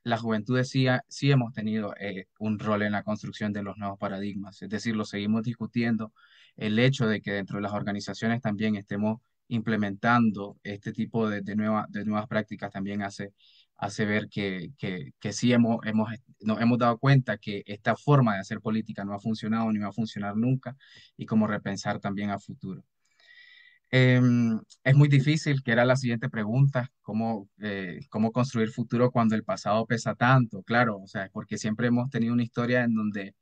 las juventudes sí hemos tenido un rol en la construcción de los nuevos paradigmas, es decir, lo seguimos discutiendo. El hecho de que dentro de las organizaciones también estemos implementando este tipo de nuevas prácticas también hace ver que sí nos hemos dado cuenta que esta forma de hacer política no ha funcionado ni va a funcionar nunca y como repensar también a futuro. Es muy difícil, que era la siguiente pregunta, cómo construir futuro cuando el pasado pesa tanto, claro, o sea, porque siempre hemos tenido una historia en donde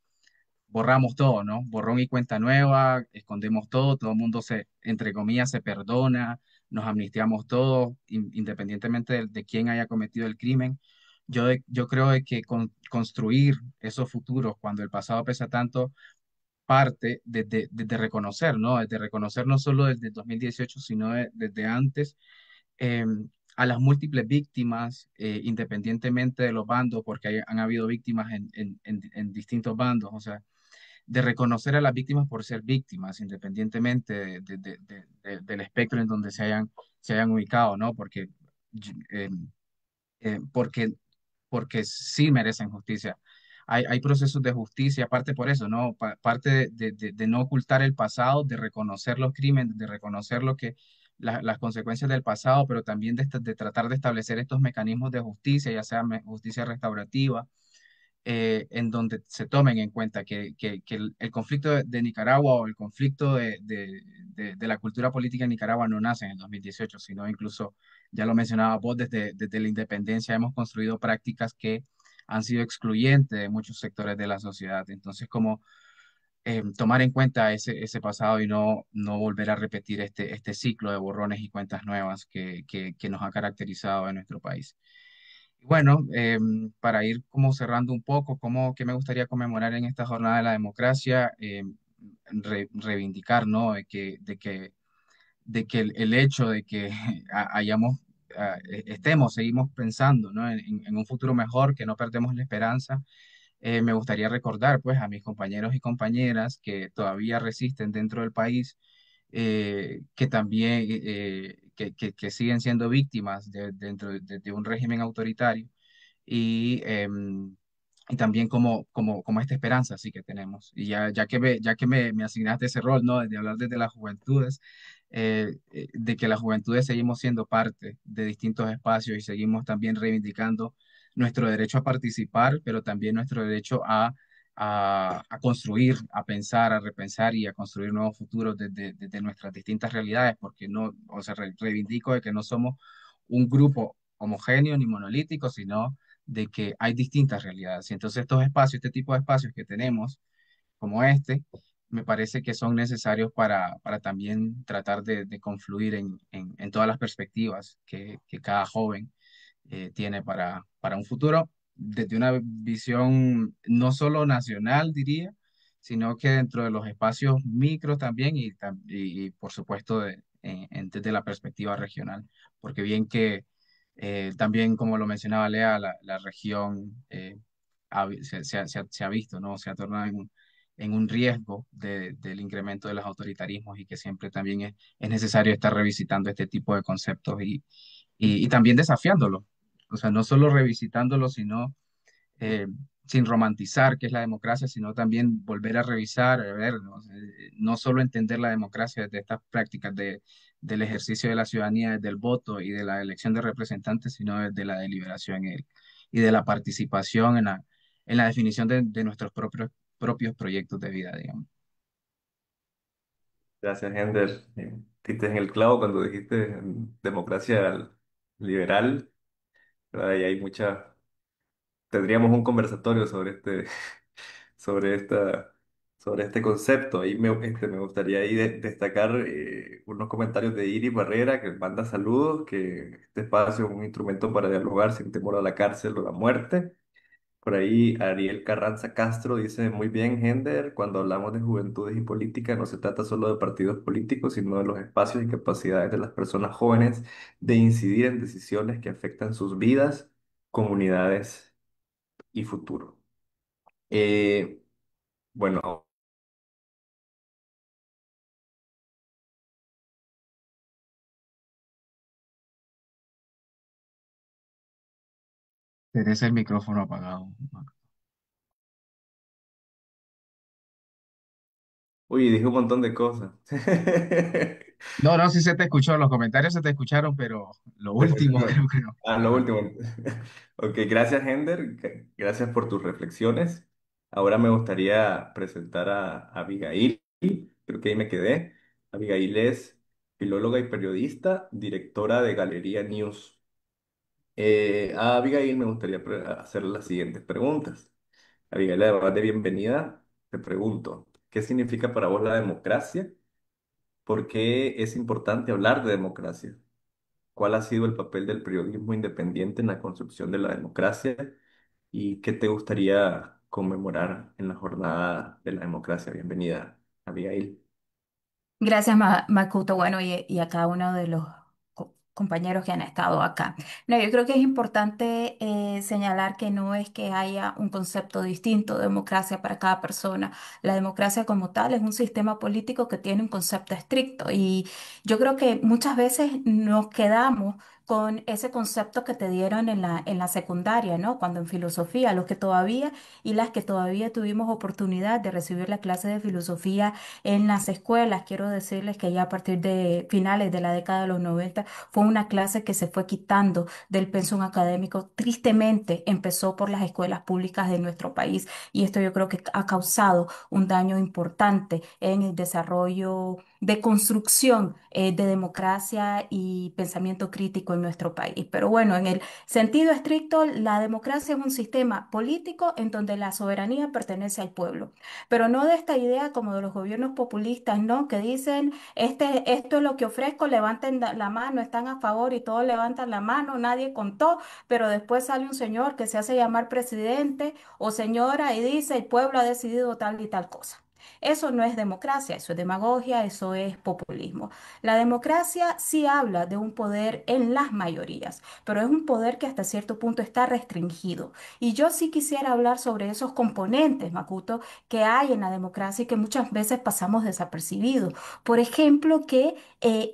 borramos todo, ¿no? Borrón y cuenta nueva, escondemos todo el mundo entre comillas, se perdona, nos amnistiamos todos, independientemente de quién haya cometido el crimen. Yo creo de que construir esos futuros cuando el pasado pesa tanto parte de reconocer, ¿no? De reconocer no solo desde 2018, sino desde antes, eh, a las múltiples víctimas, independientemente de los bandos, porque han habido víctimas en distintos bandos, o sea, de reconocer a las víctimas por ser víctimas, independientemente del espectro en donde se hayan ubicado, ¿no? Eh, porque, porque sí merecen justicia. Hay procesos de justicia, parte por eso, ¿no? Parte de no ocultar el pasado, de reconocer los crímenes, de reconocer las consecuencias del pasado, pero también de tratar de establecer estos mecanismos de justicia, ya sea justicia restaurativa, en donde se tomen en cuenta que el conflicto de Nicaragua o el conflicto de la cultura política en Nicaragua no nace en el 2018, sino incluso, ya lo mencionaba vos, desde la independencia hemos construido prácticas que han sido excluyentes de muchos sectores de la sociedad. Entonces, como tomar en cuenta ese pasado y no volver a repetir este ciclo de borrones y cuentas nuevas que nos ha caracterizado en nuestro país. Bueno, para ir como cerrando un poco, ¿qué me gustaría conmemorar en esta jornada de la democracia? Reivindicar, ¿no? De que el hecho de que seguimos pensando, ¿no? En un futuro mejor, que no perdemos la esperanza. Me gustaría recordar, pues, a mis compañeros y compañeras que todavía resisten dentro del país, que también que siguen siendo víctimas dentro de un régimen autoritario y, y también como esta esperanza sí que tenemos. Y ya que me asignaste ese rol, ¿no? De hablar desde las juventudes, de que las juventudes seguimos siendo parte de distintos espacios y seguimos también reivindicando nuestro derecho a participar, pero también nuestro derecho a construir, a pensar, a repensar y a construir nuevos futuros desde nuestras distintas realidades, porque no, o sea, reivindico de que no somos un grupo homogéneo ni monolítico, sino de que hay distintas realidades. Y entonces estos espacios, este tipo de espacios que tenemos, como este, me parece que son necesarios para también tratar de confluir en todas las perspectivas que cada joven tiene para un futuro desde una visión no solo nacional, diría, sino que dentro de los espacios micros también y, por supuesto desde la perspectiva regional, porque bien que también, como lo mencionaba Lea, la región se ha visto, ¿no? Se ha tornado en un riesgo del incremento de los autoritarismos y que siempre también es necesario estar revisitando este tipo de conceptos y también desafiándolo. O sea, no solo revisitándolo, sino eh, sin romantizar qué es la democracia, sino también volver a revisar, a ver, ¿no? No solo entender la democracia desde estas prácticas del ejercicio de la ciudadanía, desde el voto y de la elección de representantes, sino desde la deliberación y de la participación en la definición de nuestros propios proyectos de vida, digamos. Gracias, Hender. Diste en el clavo cuando dijiste democracia liberal, ¿verdad? Y hay mucha. Tendríamos un conversatorio sobre sobre esta, sobre este concepto. Ahí me gustaría ahí destacar unos comentarios de Iris Barrera, que manda saludos, que este espacio es un instrumento para dialogar sin temor a la cárcel o la muerte. Por ahí Ariel Carranza Castro dice muy bien, Hender, cuando hablamos de juventudes y política no se trata solo de partidos políticos, sino de los espacios y capacidades de las personas jóvenes de incidir en decisiones que afectan sus vidas, comunidades y futuro. Eh, Bueno, Tenés el micrófono apagado. uy, dije un montón de cosas. No, no, sí se te escuchó, los comentarios se te escucharon, pero lo Después último creo que no. lo Ajá. último. Ok, gracias, Hender. Gracias por tus reflexiones. Ahora me gustaría presentar a Abigail. Creo que ahí me quedé. Abigail es filóloga y periodista, directora de Galería News. A Abigail me gustaría hacer las siguientes preguntas. Abigail, además de bienvenida, te pregunto, ¿qué significa para vos la democracia? ¿Por qué es importante hablar de democracia? ¿Cuál ha sido el papel del periodismo independiente en la construcción de la democracia? ¿Y qué te gustaría conmemorar en la jornada de la democracia? Bienvenida, Abigail. Gracias, Makuto, bueno, y a cada uno de los compañeros que han estado acá. No, yo creo que es importante señalar que no es que haya un concepto distinto de democracia para cada persona. La democracia como tal es un sistema político que tiene un concepto estricto y yo creo que muchas veces nos quedamos con ese concepto que te dieron en la secundaria, ¿no? Cuando en filosofía, los que todavía y las que todavía tuvimos oportunidad de recibir la clase de filosofía en las escuelas, quiero decirles que ya a partir de finales de la década de los 90 fue una clase que se fue quitando del pensum académico. Tristemente empezó por las escuelas públicas de nuestro país y esto yo creo que ha causado un daño importante en el desarrollo de construcción de democracia y pensamiento crítico en nuestro país. Pero bueno, en el sentido estricto, la democracia es un sistema político en donde la soberanía pertenece al pueblo, pero no de esta idea como de los gobiernos populistas, ¿no? Que dicen, esto es lo que ofrezco, levanten la mano, están a favor y todos levantan la mano, nadie contó, pero después sale un señor que se hace llamar presidente o señora y dice, el pueblo ha decidido tal y tal cosa. Eso no es democracia, eso es demagogia, eso es populismo. La democracia sí habla de un poder en las mayorías, pero es un poder que hasta cierto punto está restringido. Y yo sí quisiera hablar sobre esos componentes, Makuto, que hay en la democracia y que muchas veces pasamos desapercibidos. Por ejemplo, que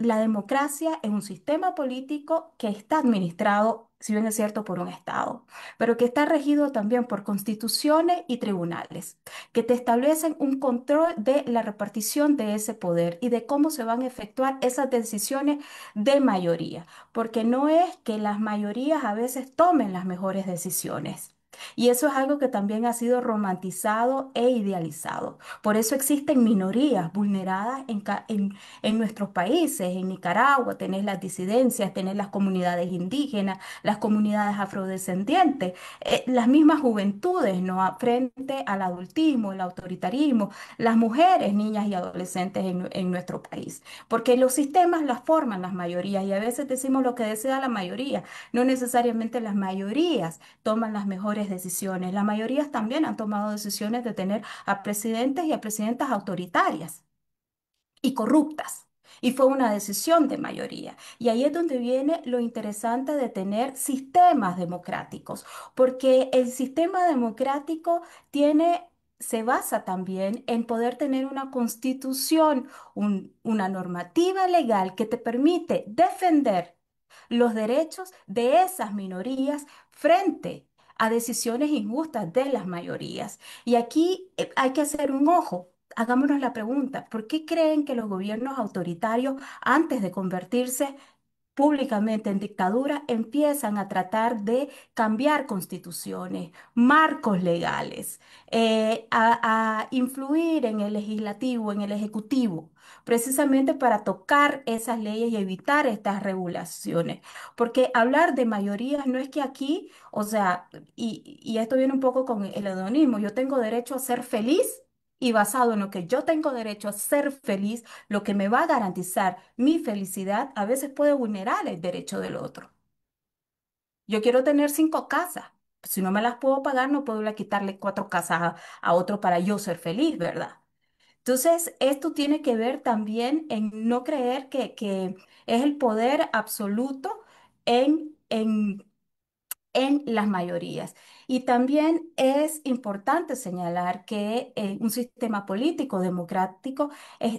la democracia es un sistema político que está administrado, si bien es cierto, por un Estado, pero que está regido también por constituciones y tribunales, que te establecen un control de la repartición de ese poder y de cómo se van a efectuar esas decisiones de mayoría, porque no es que las mayorías a veces tomen las mejores decisiones. Y eso es algo que también ha sido romantizado e idealizado. Por eso existen minorías vulneradas en nuestros países. En Nicaragua tenés las disidencias, tenés las comunidades indígenas, las comunidades afrodescendientes, las mismas juventudes, ¿no? Frente al adultismo, el autoritarismo, las mujeres, niñas y adolescentes en nuestro país. Porque los sistemas las forman las mayorías y a veces decimos lo que desea la mayoría. No necesariamente las mayorías toman las mejores decisiones. Las mayorías también han tomado decisiones de tener a presidentes y a presidentas autoritarias y corruptas. Y fue una decisión de mayoría. Y ahí es donde viene lo interesante de tener sistemas democráticos, porque el sistema democrático tiene, se basa también en poder tener una constitución, una normativa legal que te permite defender los derechos de esas minorías frente a decisiones injustas de las mayorías. Y aquí hay que hacer un ojo. Hagámonos la pregunta, ¿por qué creen que los gobiernos autoritarios, antes de convertirse públicamente en dictadura, empiezan a tratar de cambiar constituciones, marcos legales, a influir en el legislativo, en el ejecutivo, precisamente para tocar esas leyes y evitar estas regulaciones? Porque hablar de mayorías no es que aquí, o sea, y esto viene un poco con el hedonismo, yo tengo derecho a ser feliz. Y basado en lo que yo tengo derecho a ser feliz, lo que me va a garantizar mi felicidad a veces puede vulnerar el derecho del otro. Yo quiero tener 5 casas. Si no me las puedo pagar, no puedo ir a quitarle 4 casas a otro para yo ser feliz, ¿verdad? Entonces, esto tiene que ver también en no creer que es el poder absoluto en en las mayorías. Y también es importante señalar que un sistema político democrático,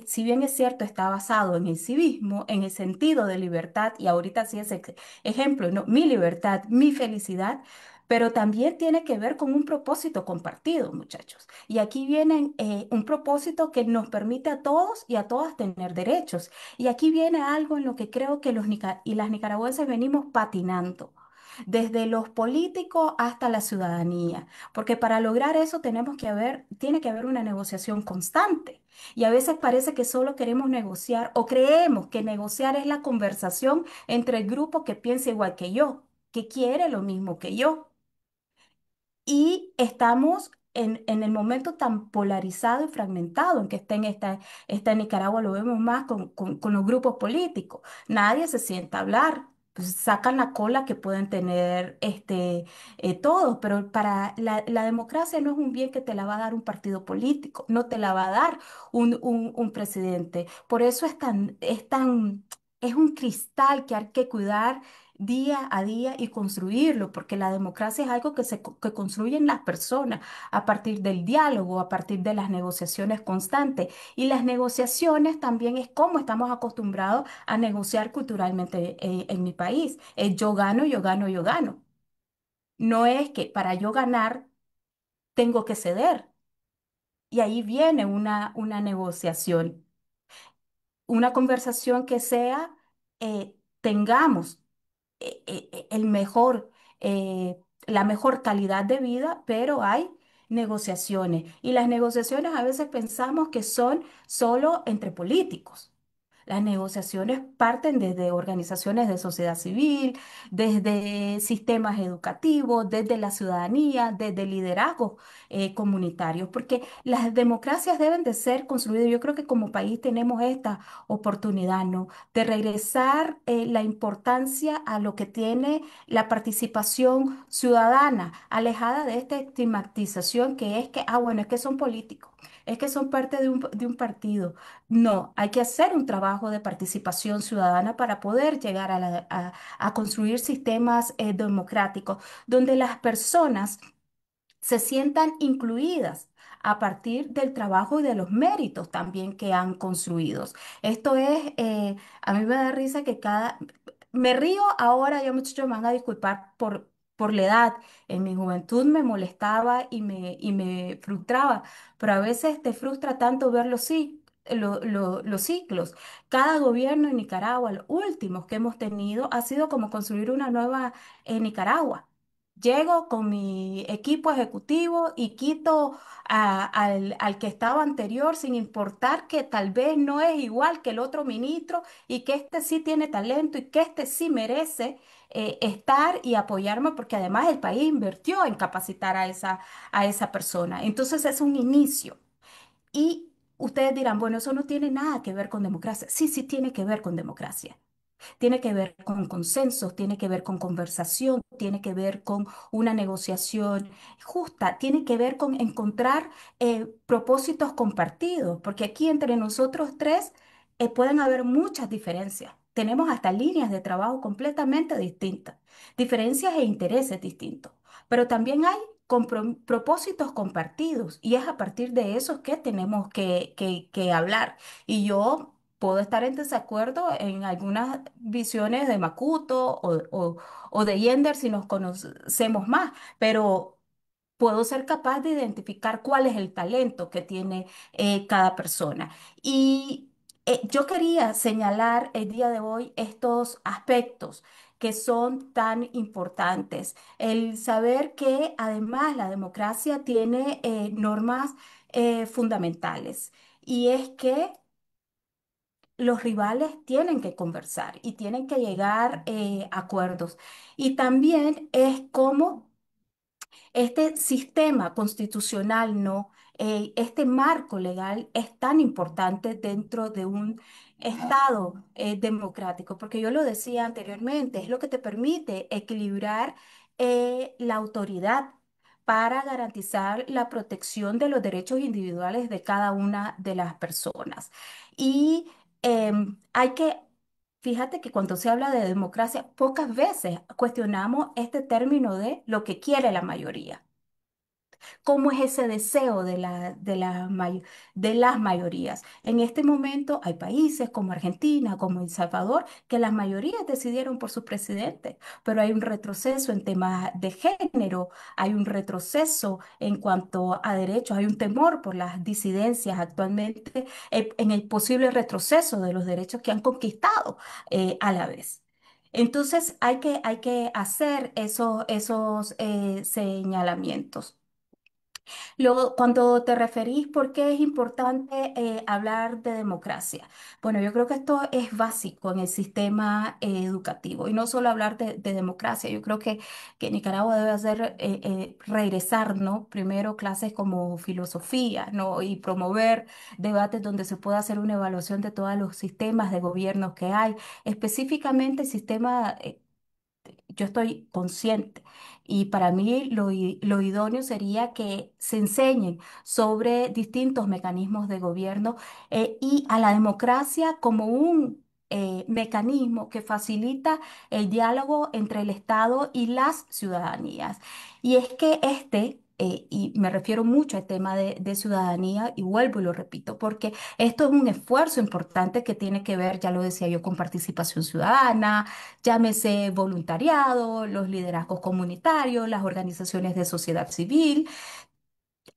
si bien es cierto, está basado en el civismo, en el sentido de libertad, y ahorita sí es ejemplo, ¿no? Mi libertad, mi felicidad. Pero también tiene que ver con un propósito compartido, muchachos. Y aquí viene un propósito que nos permite a todos y a todas tener derechos. Y aquí viene algo en lo que creo que y las nicaragüenses venimos patinando, desde los políticos hasta la ciudadanía, porque para lograr eso tiene que haber una negociación constante. Y a veces parece que solo queremos negociar o creemos que negociar es la conversación entre el grupo que piensa igual que yo, que quiere lo mismo que yo. Y estamos en el momento tan polarizado y fragmentado en que está en Nicaragua, lo vemos más con los grupos políticos. Nadie se sienta a hablar. Pues sacan la cola que pueden tener todos, pero para la democracia no es un bien que te la va a dar un partido político, no te la va a dar un presidente. Por eso es un cristal que hay que cuidar día a día y construirlo, porque la democracia es algo que construyen las personas a partir del diálogo, a partir de las negociaciones constantes. Y las negociaciones también es como estamos acostumbrados a negociar culturalmente en mi país. Es yo gano, yo gano, yo gano. No es que para yo ganar tengo que ceder. Y ahí viene una negociación, una conversación que sea, tengamos el mejor, la mejor calidad de vida, pero hay negociaciones. Y las negociaciones a veces pensamos que son solo entre políticos. Las negociaciones parten desde organizaciones de sociedad civil, desde sistemas educativos, desde la ciudadanía, desde liderazgos comunitarios, porque las democracias deben de ser construidas. Yo creo que como país tenemos esta oportunidad, ¿no? De regresar la importancia a lo que tiene la participación ciudadana, alejada de esta estigmatización que es que, bueno, es que son políticos, es que son parte de un partido. No, hay que hacer un trabajo de participación ciudadana para poder llegar a construir sistemas democráticos donde las personas se sientan incluidas a partir del trabajo y de los méritos también que han construido. Esto es, a mí me da risa que me río ahora, ya muchachos me van a disculpar por la edad. En mi juventud me molestaba y me frustraba, pero a veces te frustra tanto ver los ciclos. Cada gobierno en Nicaragua, los últimos que hemos tenido, ha sido como construir una nueva Nicaragua. Llego con mi equipo ejecutivo y quito al que estaba anterior sin importar que tal vez no es igual que el otro ministro y que este sí tiene talento y que este sí merece estar y apoyarme porque además el país invirtió en capacitar a esa persona. Entonces es un inicio. Y ustedes dirán, bueno, eso no tiene nada que ver con democracia. Sí, sí tiene que ver con democracia. Tiene que ver con consensos, tiene que ver con conversación, tiene que ver con una negociación justa, tiene que ver con encontrar propósitos compartidos, porque aquí entre nosotros tres pueden haber muchas diferencias. Tenemos hasta líneas de trabajo completamente distintas, diferencias e intereses distintos, pero también hay propósitos compartidos y es a partir de esos que tenemos que hablar. Y yo puedo estar en desacuerdo en algunas visiones de Makuto o de Yender si nos conocemos más, pero puedo ser capaz de identificar cuál es el talento que tiene cada persona. Y yo quería señalar el día de hoy estos aspectos que son tan importantes. El saber que además la democracia tiene normas fundamentales y es que los rivales tienen que conversar y tienen que llegar a acuerdos. Y también es como este sistema constitucional, ¿no? Este marco legal es tan importante dentro de un Estado democrático, porque yo lo decía anteriormente, es lo que te permite equilibrar la autoridad para garantizar la protección de los derechos individuales de cada una de las personas. Y hay que fíjate que cuando se habla de democracia, pocas veces cuestionamos este término de lo que quiere la mayoría. ¿Cómo es ese deseo de las mayorías? En este momento hay países como Argentina, como El Salvador, que las mayorías decidieron por sus presidentes, pero hay un retroceso en temas de género, hay un retroceso en cuanto a derechos, hay un temor por las disidencias actualmente en el posible retroceso de los derechos que han conquistado a la vez. Entonces hay que hacer esos señalamientos. Luego, cuando te referís por qué es importante hablar de democracia, bueno, yo creo que esto es básico en el sistema educativo y no solo hablar de democracia, yo creo que Nicaragua debe hacer regresar, ¿no? Primero clases como filosofía, ¿no? Y promover debates donde se pueda hacer una evaluación de todos los sistemas de gobierno que hay, específicamente el sistema yo estoy consciente y para mí lo idóneo sería que se enseñen sobre distintos mecanismos de gobierno y a la democracia como un mecanismo que facilita el diálogo entre el Estado y las ciudadanías. Y es que y me refiero mucho al tema de ciudadanía, y vuelvo y lo repito, porque esto es un esfuerzo importante que tiene que ver, ya lo decía yo, con participación ciudadana, llámese voluntariado, los liderazgos comunitarios, las organizaciones de sociedad civil,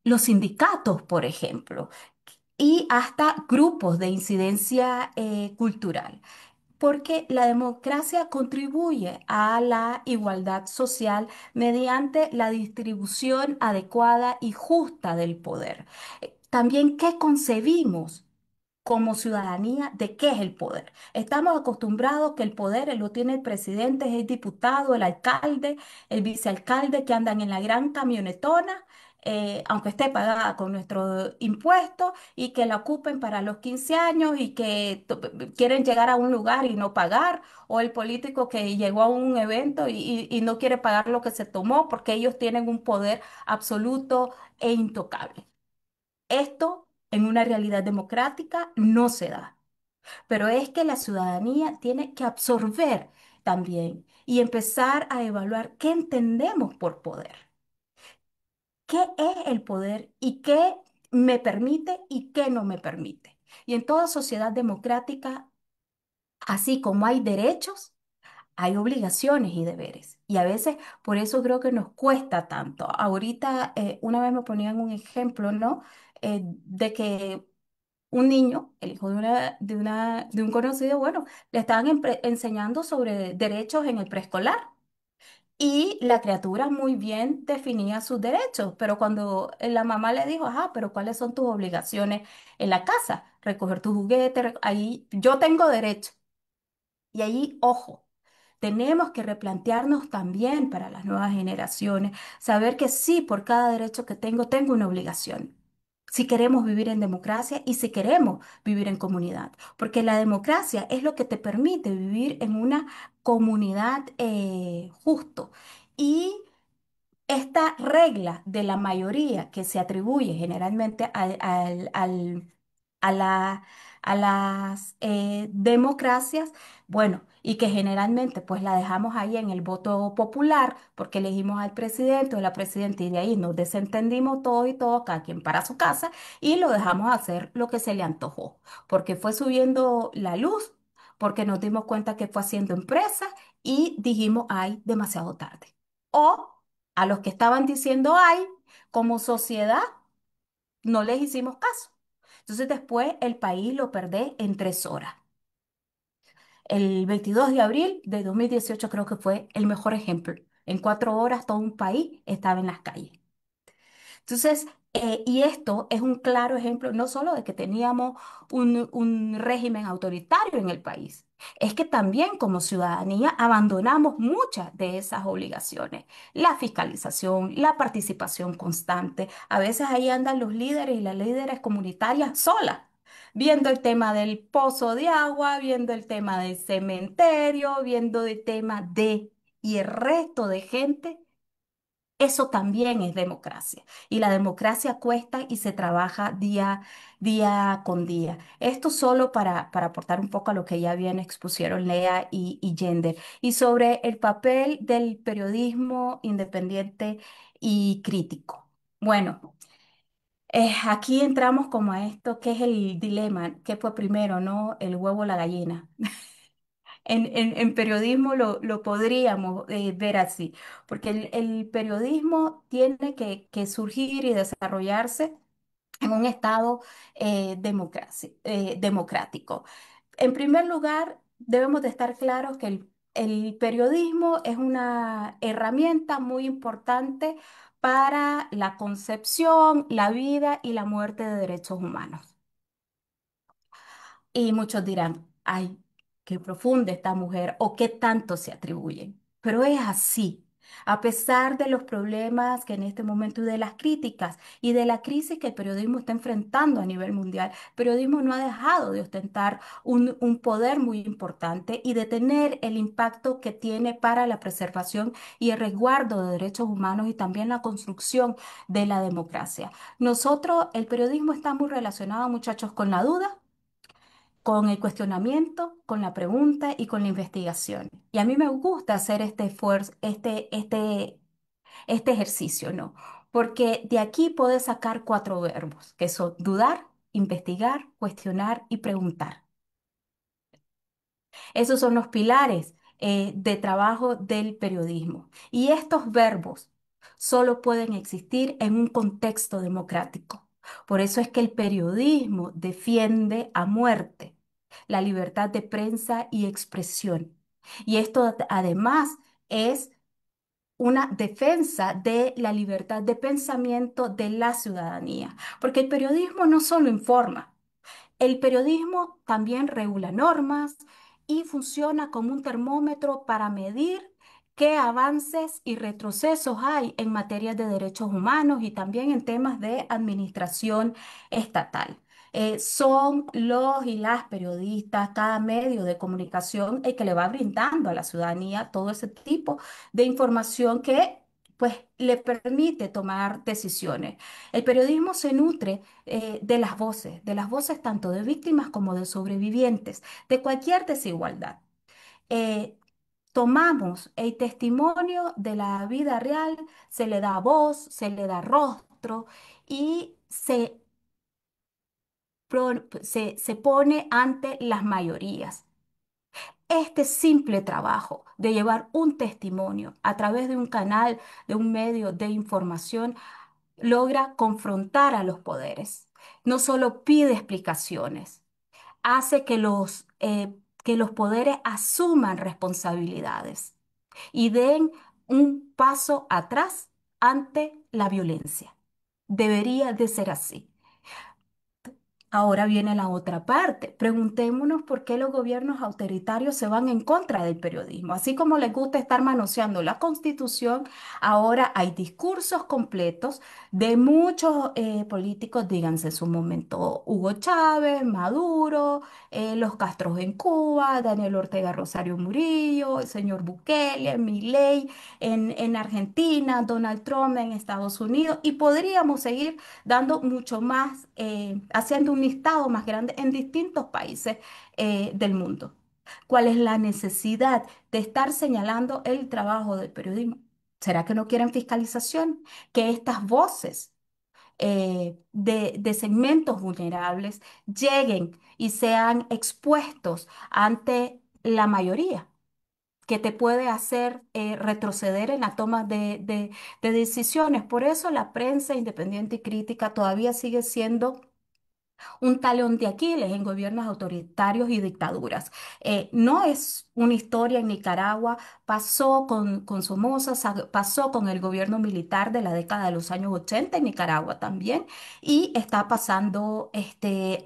los sindicatos, por ejemplo, y hasta grupos de incidencia cultural. Porque la democracia contribuye a la igualdad social mediante la distribución adecuada y justa del poder. También, ¿qué concebimos como ciudadanía de qué es el poder? Estamos acostumbrados que el poder lo tiene el presidente, es el diputado, el alcalde, el vicealcalde que andan en la gran camionetona, aunque esté pagada con nuestros impuestos, y que la ocupen para los 15 años y que quieren llegar a un lugar y no pagar, o el político que llegó a un evento y no quiere pagar lo que se tomó porque ellos tienen un poder absoluto e intocable. Esto en una realidad democrática no se da, pero es que la ciudadanía tiene que absorber también y empezar a evaluar qué entendemos por poder, qué es el poder y qué me permite y qué no me permite. Y en toda sociedad democrática, así como hay derechos, hay obligaciones y deberes. Y a veces por eso creo que nos cuesta tanto. Ahorita, una vez me ponían un ejemplo, ¿no? De que un niño, el hijo de un conocido, bueno, le estaban enseñando sobre derechos en el preescolar. Y la criatura muy bien definía sus derechos, pero cuando la mamá le dijo, ajá, pero ¿cuáles son tus obligaciones en la casa? Recoger tus juguetes, ahí yo tengo derecho. Y ahí, ojo, tenemos que replantearnos también para las nuevas generaciones, saber que sí, por cada derecho que tengo, tengo una obligación. Si queremos vivir en democracia y si queremos vivir en comunidad, porque la democracia es lo que te permite vivir en una comunidad justo. Y esta regla de la mayoría que se atribuye generalmente a a las democracias, bueno, y que generalmente pues la dejamos ahí en el voto popular porque elegimos al presidente o la presidenta y de ahí nos desentendimos todo y todo, cada quien para su casa y lo dejamos hacer lo que se le antojó, porque fue subiendo la luz, porque nos dimos cuenta que fue haciendo empresa y dijimos, ay, demasiado tarde. O a los que estaban diciendo ay, como sociedad, no les hicimos caso. Entonces después el país lo perdé en 3 horas. El 22 de abril de 2018 creo que fue el mejor ejemplo. En 4 horas todo un país estaba en las calles. Entonces, y esto es un claro ejemplo no solo de que teníamos un régimen autoritario en el país, es que también como ciudadanía abandonamos muchas de esas obligaciones. La fiscalización, la participación constante. A veces ahí andan los líderes y las líderes comunitarias solas, viendo el tema del pozo de agua, viendo el tema del cementerio, viendo el tema de... Y el resto de gente Eso también es democracia. Y la democracia cuesta y se trabaja día con día. Esto solo para aportar un poco a lo que ya bien expusieron Lea y Yender. Y sobre el papel del periodismo independiente y crítico. Bueno. Aquí entramos como a esto, que es el dilema, ¿qué fue primero, no? El huevo o la gallina. En periodismo lo podríamos ver así, porque el periodismo tiene que surgir y desarrollarse en un estado democrático. En primer lugar, debemos de estar claros que el periodismo es una herramienta muy importante para la concepción, la vida y la muerte de derechos humanos. Y muchos dirán, ay, qué profunda esta mujer o qué tanto se atribuyen. Pero es así. A pesar de los problemas que en este momento y de las críticas y de la crisis que el periodismo está enfrentando a nivel mundial, el periodismo no ha dejado de ostentar un poder muy importante y de tener el impacto que tiene para la preservación y el resguardo de derechos humanos y también la construcción de la democracia. Nosotros, el periodismo está muy relacionado, muchachos, con la duda, con el cuestionamiento, con la pregunta y con la investigación. Y a mí me gusta hacer este esfuerzo, este ejercicio, ¿no? Porque de aquí puedes sacar cuatro verbos, que son dudar, investigar, cuestionar y preguntar. Esos son los pilares de trabajo del periodismo. Y estos verbos solo pueden existir en un contexto democrático. Por eso es que el periodismo defiende a muerte la libertad de prensa y expresión. Y esto además es una defensa de la libertad de pensamiento de la ciudadanía, porque el periodismo no solo informa, el periodismo también regula normas y funciona como un termómetro para medir qué avances y retrocesos hay en materia de derechos humanos y también en temas de administración estatal. Son los y las periodistas, cada medio de comunicación, el que le va brindando a la ciudadanía todo ese tipo de información que pues le permite tomar decisiones. El periodismo se nutre de las voces tanto de víctimas como de sobrevivientes, de cualquier desigualdad. Eh, Tomamos el testimonio de la vida real, se le da voz, se le da rostro y se pone ante las mayorías. Este simple trabajo de llevar un testimonio a través de un canal, de un medio de información, logra confrontar a los poderes. No solo pide explicaciones, hace que los poderes asuman responsabilidades y den un paso atrás ante la violencia. Debería de ser así. Ahora viene la otra parte. Preguntémonos por qué los gobiernos autoritarios se van en contra del periodismo. Así como les gusta estar manoseando la Constitución, ahora hay discursos completos de muchos políticos, díganse en su momento Hugo Chávez, Maduro, los Castros en Cuba, Daniel Ortega Rosario Murillo, el señor Bukele, Milei en Argentina, Donald Trump en Estados Unidos, y podríamos seguir dando mucho más, haciendo un listado más grande en distintos países del mundo. ¿Cuál es la necesidad de estar señalando el trabajo del periodismo? ¿Será que no quieren fiscalización? Que estas voces de segmentos vulnerables lleguen y sean expuestos ante la mayoría, que te puede hacer retroceder en la toma de decisiones. Por eso la prensa independiente y crítica todavía sigue siendo un talón de Aquiles en gobiernos autoritarios y dictaduras. No es una historia en Nicaragua, pasó con Somoza, pasó con el gobierno militar de la década de los años 80 en Nicaragua también, y está pasando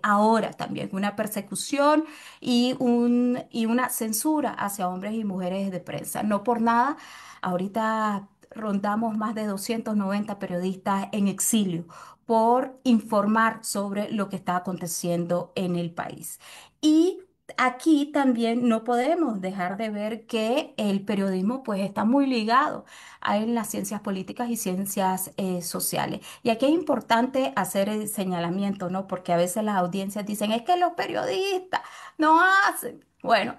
ahora también una persecución y una censura hacia hombres y mujeres de prensa. No por nada, ahorita rondamos más de 290 periodistas en exilio por informar sobre lo que está aconteciendo en el país. Y aquí también no podemos dejar de ver que el periodismo pues está muy ligado a las ciencias políticas y ciencias sociales. Y aquí es importante hacer el señalamiento, ¿no? Porque a veces las audiencias dicen, es que los periodistas no hacen. Bueno,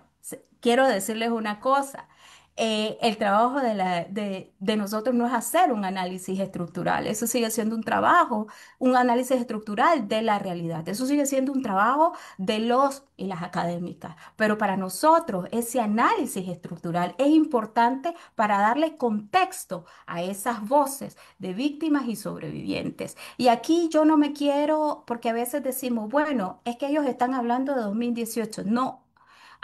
quiero decirles una cosa. El trabajo de nosotros no es hacer un análisis estructural, eso sigue siendo un trabajo, un análisis estructural de la realidad, eso sigue siendo un trabajo de los y las académicas. Pero para nosotros ese análisis estructural es importante para darle contexto a esas voces de víctimas y sobrevivientes. Y aquí yo no me quiero, porque a veces decimos, bueno, es que ellos están hablando de 2018. No.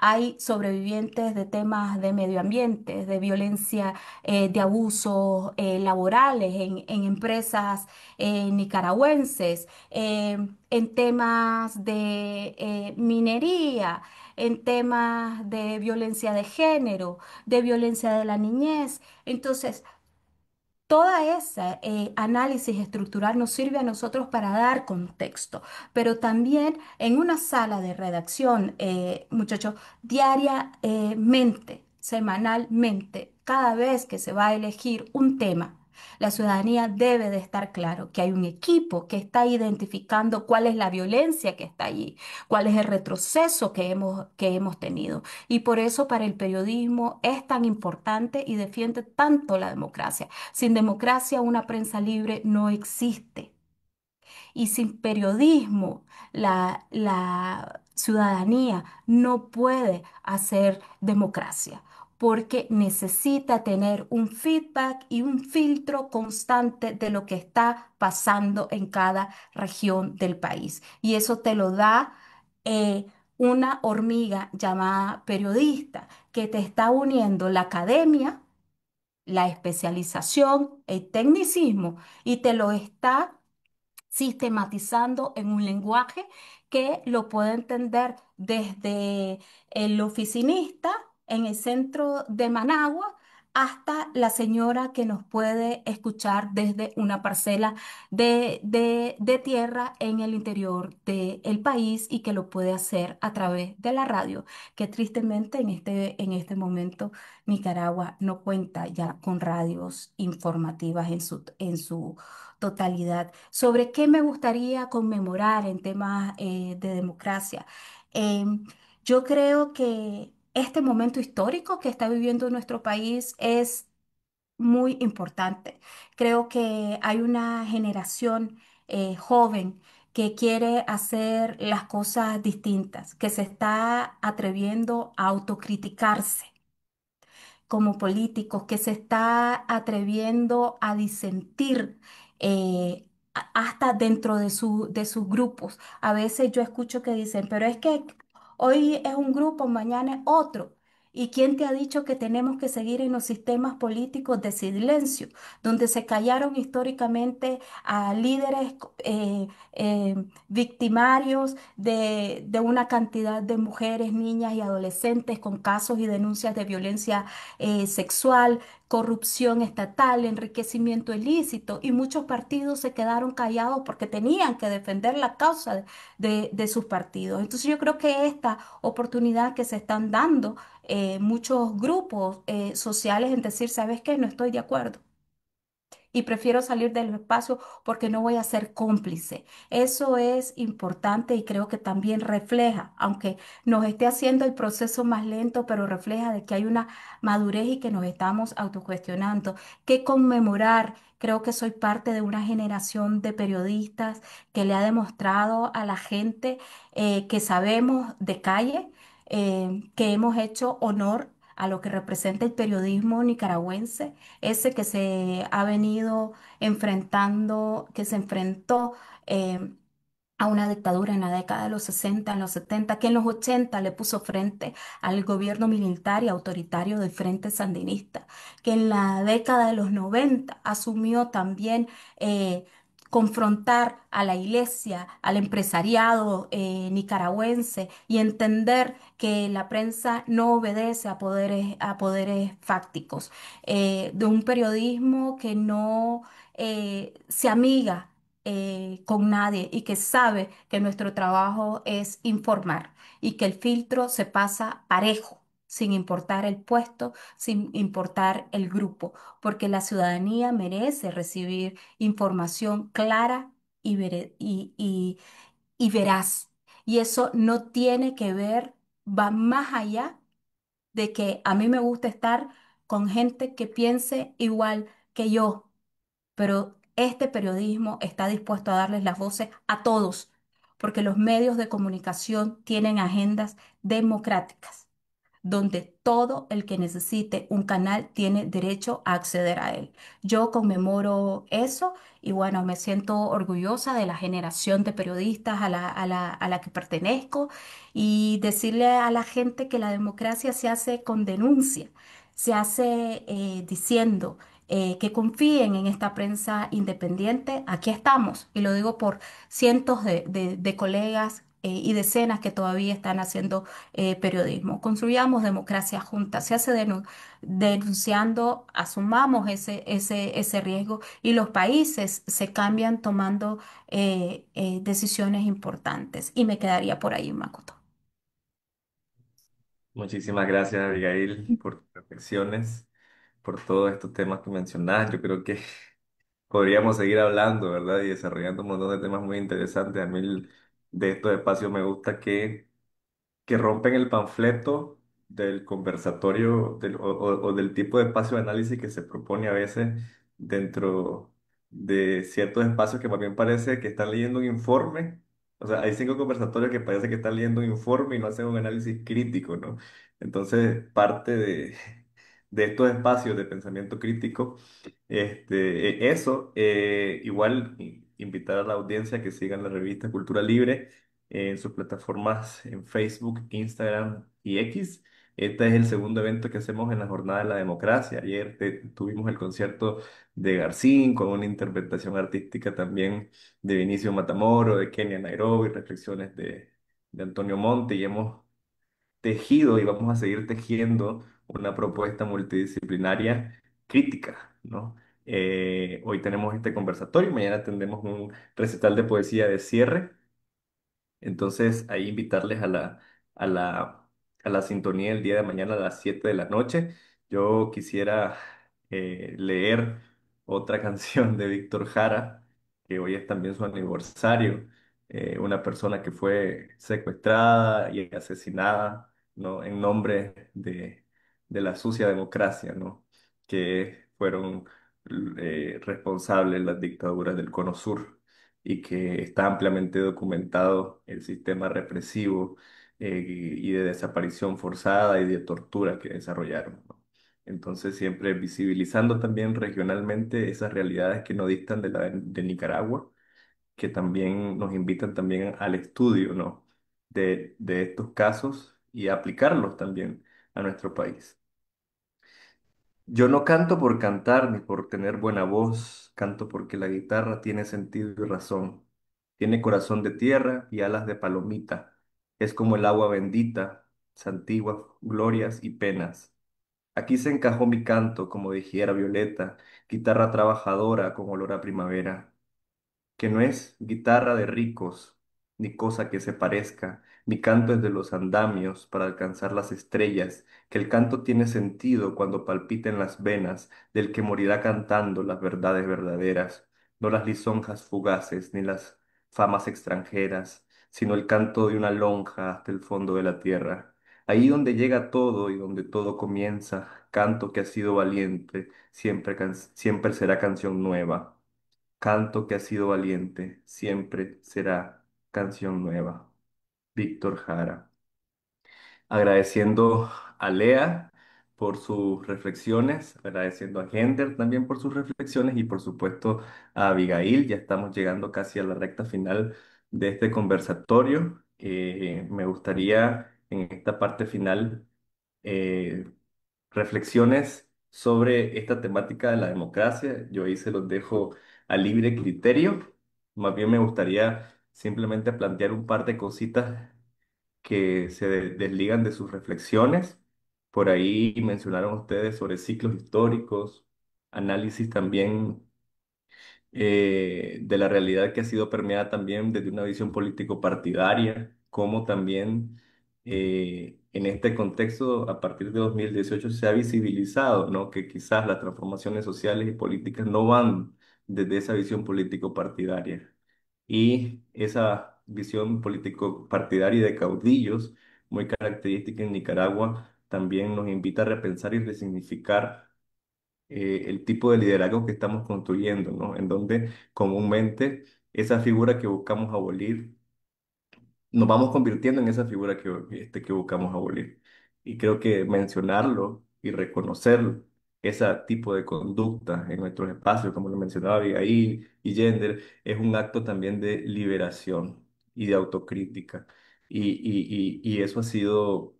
Hay sobrevivientes de temas de medio ambiente, de violencia, de abusos laborales en empresas nicaragüenses, en temas de minería, en temas de violencia de género, de violencia de la niñez. Entonces, toda ese análisis estructural nos sirve a nosotros para dar contexto, pero también en una sala de redacción, muchachos, diariamente, semanalmente, cada vez que se va a elegir un tema, la ciudadanía debe de estar claro que hay un equipo que está identificando cuál es la violencia que está allí, cuál es el retroceso que hemos tenido. Y por eso para el periodismo es tan importante y defiende tanto la democracia. Sin democracia, una prensa libre no existe. Y sin periodismo, la ciudadanía no puede hacer democracia, porque necesita tener un feedback y un filtro constante de lo que está pasando en cada región del país. Y eso te lo da eh, una hormiga llamada periodista, que te está uniendo la academia, la especialización, el tecnicismo, y te lo está sistematizando en un lenguaje que lo puede entender desde el oficinista en el centro de Managua hasta la señora que nos puede escuchar desde una parcela de tierra en el interior del país y que lo puede hacer a través de la radio, que tristemente en este momento Nicaragua no cuenta ya con radios informativas en su totalidad. ¿Sobre qué me gustaría conmemorar en temas de democracia? Em, yo creo que este momento histórico que está viviendo nuestro país es muy importante. Creo que hay una generación joven que quiere hacer las cosas distintas, que se está atreviendo a autocriticarse como políticos, que se está atreviendo a disentir hasta dentro de sus grupos. A veces yo escucho que dicen, pero es que hoy es un grupo, mañana es otro. ¿Y quién te ha dicho que tenemos que seguir en los sistemas políticos de silencio, donde se callaron históricamente a líderes victimarios de una cantidad de mujeres, niñas y adolescentes con casos y denuncias de violencia sexual, corrupción estatal, enriquecimiento ilícito, y muchos partidos se quedaron callados porque tenían que defender la causa de sus partidos? Entonces yo creo que esta oportunidad que se están dando muchos grupos sociales en decir, ¿sabes qué? No estoy de acuerdo y prefiero salir del espacio porque no voy a ser cómplice. Eso es importante y creo que también refleja, aunque nos esté haciendo el proceso más lento, pero refleja de que hay una madurez y que nos estamos autocuestionando. ¿Qué conmemorar? Creo que soy parte de una generación de periodistas que le ha demostrado a la gente que sabemos de calle, que hemos hecho honor a lo que representa el periodismo nicaragüense, ese que se ha venido enfrentando, que se enfrentó eh, a una dictadura en la década de los 60, en los 70, que en los 80 le puso frente al gobierno militar y autoritario del Frente Sandinista, que en la década de los 90 asumió también confrontar a la iglesia, al empresariado nicaragüense y entender que la prensa no obedece a poderes fácticos, de un periodismo que no se amiga con nadie y que sabe que nuestro trabajo es informar y que el filtro se pasa parejo, sin importar el puesto, sin importar el grupo, porque la ciudadanía merece recibir información clara y veraz. Y eso no tiene que ver, va más allá de que a mí me gusta estar con gente que piense igual que yo, pero este periodismo está dispuesto a darles las voces a todos, porque los medios de comunicación tienen agendas democráticas donde todo el que necesite un canal tiene derecho a acceder a él. Yo conmemoro eso y bueno, me siento orgullosa de la generación de periodistas a la que pertenezco y decirle a la gente que la democracia se hace con denuncia, se hace diciendo que confíen en esta prensa independiente. Aquí estamos y lo digo por cientos de colegas. Y decenas que todavía están haciendo periodismo. Construyamos democracia junta. Se hace denunciando, asumamos ese riesgo y los países se cambian tomando decisiones importantes. Y me quedaría por ahí, Makoto. Muchísimas gracias, Abigail, por tus reflexiones, por todos estos temas que mencionas. Yo creo que podríamos seguir hablando, ¿verdad? Y desarrollando un montón de temas muy interesantes. A mí de estos espacios me gusta que rompen el panfleto del conversatorio o del tipo de espacio de análisis que se propone a veces dentro de ciertos espacios que más bien parece que están leyendo un informe. O sea, hay cinco conversatorios que parece que están leyendo un informe y no hacen un análisis crítico, ¿no? Entonces, parte de estos espacios de pensamiento crítico igual invitar a la audiencia a que sigan la revista Cultura Libre en sus plataformas en Facebook, Instagram y X. Este es el segundo evento que hacemos en la Jornada de la Democracia. Ayer tuvimos el concierto de Garcín con una interpretación artística también de Vinicio Matamoro, de Kenia Nairobi, reflexiones de Antonio Monte y hemos tejido y vamos a seguir tejiendo una propuesta multidisciplinaria crítica, ¿no? Hoy tenemos este conversatorio, mañana tendremos un recital de poesía de cierre entonces, ahí invitarles a a la sintonía el día de mañana a las 7 de la noche. Yo quisiera leer otra canción de Víctor Jara, que hoy es también su aniversario. Una persona que fue secuestrada y asesinada, ¿no? En nombre de la sucia democracia, ¿no? Que fueron responsables las dictaduras del Cono Sur y que está ampliamente documentado el sistema represivo y de desaparición forzada y de tortura que desarrollaron, ¿no? Entonces, siempre visibilizando también regionalmente esas realidades que no distan de la de Nicaragua, que también nos invitan también al estudio, ¿no? de estos casos y aplicarlos también a nuestro país. Yo no canto por cantar ni por tener buena voz, canto porque la guitarra tiene sentido y razón. Tiene corazón de tierra y alas de palomita. Es como el agua bendita, santigua glorias y penas. Aquí se encajó mi canto, como dijera Violeta, guitarra trabajadora con olor a primavera que no es guitarra de ricos, ni cosa que se parezca. Mi canto es de los andamios para alcanzar las estrellas, que el canto tiene sentido cuando palpita en las venas del que morirá cantando las verdades verdaderas, no las lisonjas fugaces ni las famas extranjeras, sino el canto de una lonja hasta el fondo de la tierra. Ahí donde llega todo y donde todo comienza, canto que ha sido valiente, siempre será canción nueva. Canto que ha sido valiente, siempre será canción nueva. Víctor Jara. Agradeciendo a Lea por sus reflexiones, agradeciendo a Gender también por sus reflexiones y por supuesto a Abigail. Ya estamos llegando casi a la recta final de este conversatorio. Me gustaría en esta parte final eh, reflexiones sobre esta temática de la democracia. Yo ahí se los dejo a libre criterio. Más bien me gustaría simplemente plantear un par de cositas que se desligan de sus reflexiones. Por ahí mencionaron ustedes sobre ciclos históricos, análisis también de la realidad que ha sido permeada también desde una visión político-partidaria, como también en este contexto, a partir de 2018, se ha visibilizado, ¿no? Que quizás las transformaciones sociales y políticas no van desde esa visión político-partidaria. Y esa visión político-partidaria y de caudillos, muy característica en Nicaragua, también nos invita a repensar y resignificar el tipo de liderazgo que estamos construyendo, ¿no? En donde comúnmente esa figura que buscamos abolir, nos vamos convirtiendo en esa figura que buscamos abolir. Y creo que mencionarlo y reconocer ese tipo de conducta en nuestros espacios, como lo mencionaba Abigail y Gender, es un acto también de liberación y de autocrítica. Y eso ha sido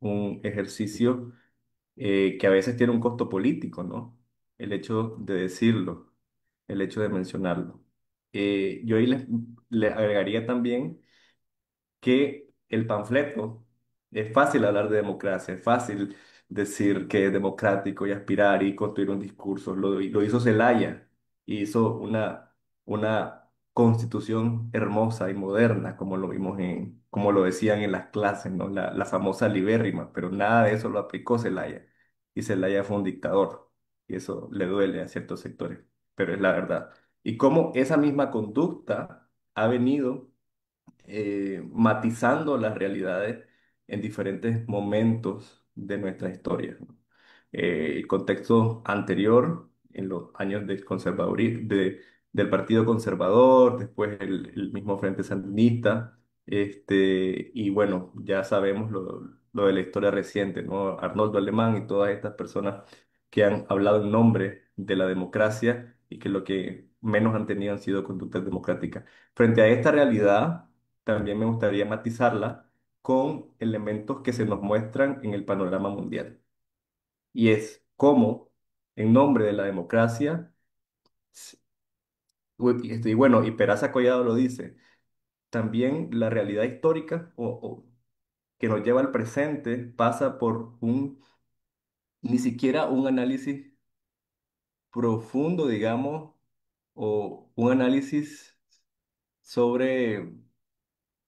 un ejercicio que a veces tiene un costo político, ¿no? El hecho de decirlo, el hecho de mencionarlo. Yo ahí le agregaría también que el panfleto, es fácil hablar de democracia, es fácil decir que es democrático y aspirar y construir un discurso. Lo hizo Zelaya, hizo una constitución hermosa y moderna, como lo vimos como lo decían en las clases, ¿no? La famosa libérrima, pero nada de eso lo aplicó Zelaya. Y Zelaya fue un dictador, y eso le duele a ciertos sectores, pero es la verdad. Y cómo esa misma conducta ha venido matizando las realidades en diferentes momentos de nuestra historia, ¿no? El contexto anterior, en los años del Partido Conservador, después el mismo Frente Sandinista, y bueno, ya sabemos lo de la historia reciente, ¿no? Arnoldo Alemán y todas estas personas que han hablado en nombre de la democracia y que lo que menos han tenido han sido conductas democráticas. Frente a esta realidad, también me gustaría matizarla con elementos que se nos muestran en el panorama mundial. Y es cómo, en nombre de la democracia, s- y bueno, y Peraza Collado lo dice, también la realidad histórica que nos lleva al presente pasa por ni siquiera un análisis profundo, digamos, o un análisis sobre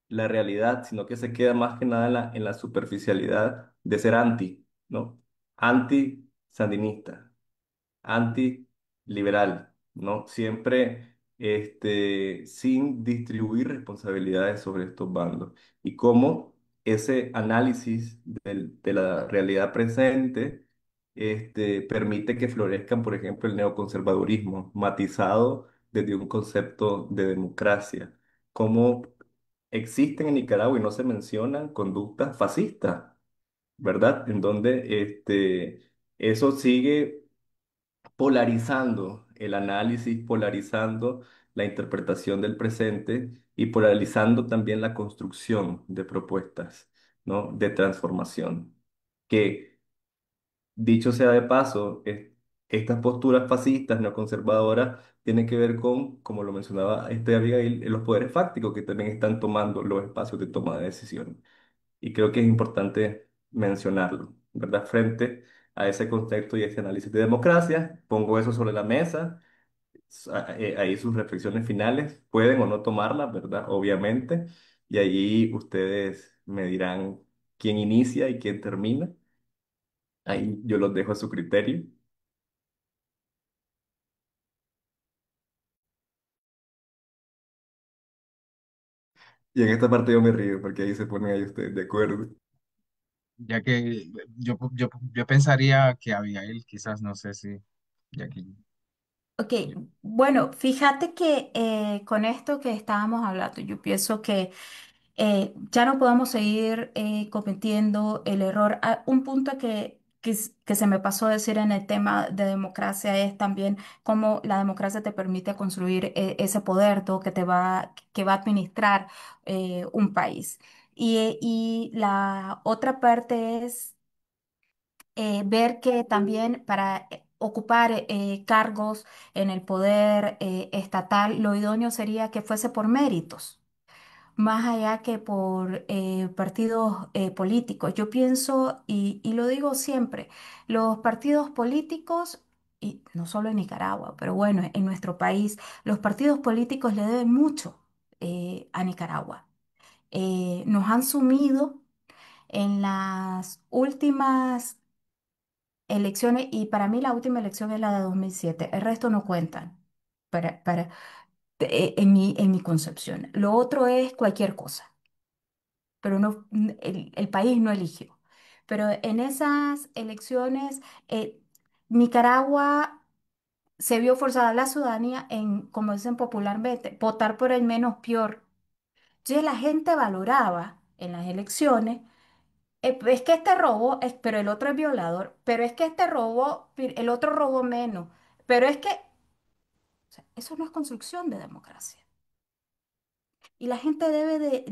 la realidad, sino que se queda más que nada en la superficialidad de ser anti, ¿no? Anti-sandinista, anti-liberal, ¿no? Siempre sin distribuir responsabilidades sobre estos bandos. Y cómo ese análisis de la realidad presente permite que florezcan, por ejemplo, el neoconservadurismo, matizado desde un concepto de democracia. Cómo existen en Nicaragua y no se mencionan conductas fascistas, ¿verdad? En donde eso sigue polarizando el análisis, polarizando la interpretación del presente y polarizando también la construcción de propuestas, ¿no? De transformación. Que, dicho sea de paso, estas posturas fascistas, neoconservadoras, tienen que ver con, como lo mencionaba Abigail, los poderes fácticos que también están tomando los espacios de toma de decisiones. Y creo que es importante mencionarlo, ¿verdad? Frente a ese contexto y ese análisis de democracia, pongo eso sobre la mesa, ahí sus reflexiones finales, pueden o no tomarlas, ¿verdad? Obviamente, y allí ustedes me dirán quién inicia y quién termina, ahí yo los dejo a su criterio. Y en esta parte yo me río porque ahí se ponen ahí ustedes de acuerdo. Ya que yo pensaría que Abigail, quizás, no sé si, ya que... Ok, bueno, fíjate que con esto que estábamos hablando, yo pienso que ya no podemos seguir cometiendo el error. Ah, un punto que se me pasó a decir en el tema de democracia es también cómo la democracia te permite construir ese poder, ¿no? Que va a administrar un país. Y la otra parte es ver que también para ocupar cargos en el poder estatal, lo idóneo sería que fuese por méritos más allá que por partidos políticos. Yo pienso, y lo digo siempre, los partidos políticos y no solo en Nicaragua, pero bueno, en nuestro país, los partidos políticos le deben mucho a Nicaragua. Nos han sumido en las últimas elecciones, y para mí la última elección es la de 2007. El resto no cuentan para, en mi concepción. Lo otro es cualquier cosa, pero no, el país no eligió. Pero en esas elecciones, Nicaragua se vio forzada la ciudadanía en, como dicen popularmente, votar por el menos peor. Entonces la gente valoraba en las elecciones, es que este robó, pero el otro es violador, pero es que este robó, el otro robó menos, pero es que, o sea, eso no es construcción de democracia. Y la gente debe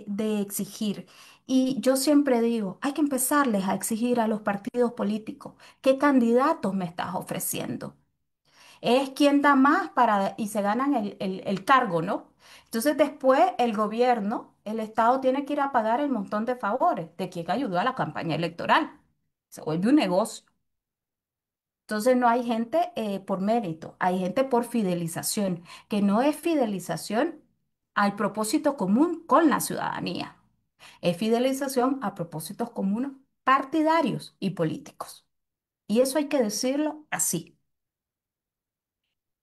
de exigir. Y yo siempre digo, hay que empezarles a exigir a los partidos políticos qué candidatos me estás ofreciendo. Es quien da más para, y se ganan el cargo, ¿no? Entonces después el gobierno, el Estado tiene que ir a pagar el montón de favores de quien ayudó a la campaña electoral. Se vuelve un negocio. Entonces no hay gente por mérito, hay gente por fidelización, que no es fidelización al propósito común con la ciudadanía, es fidelización a propósitos comunes partidarios y políticos. Y eso hay que decirlo así.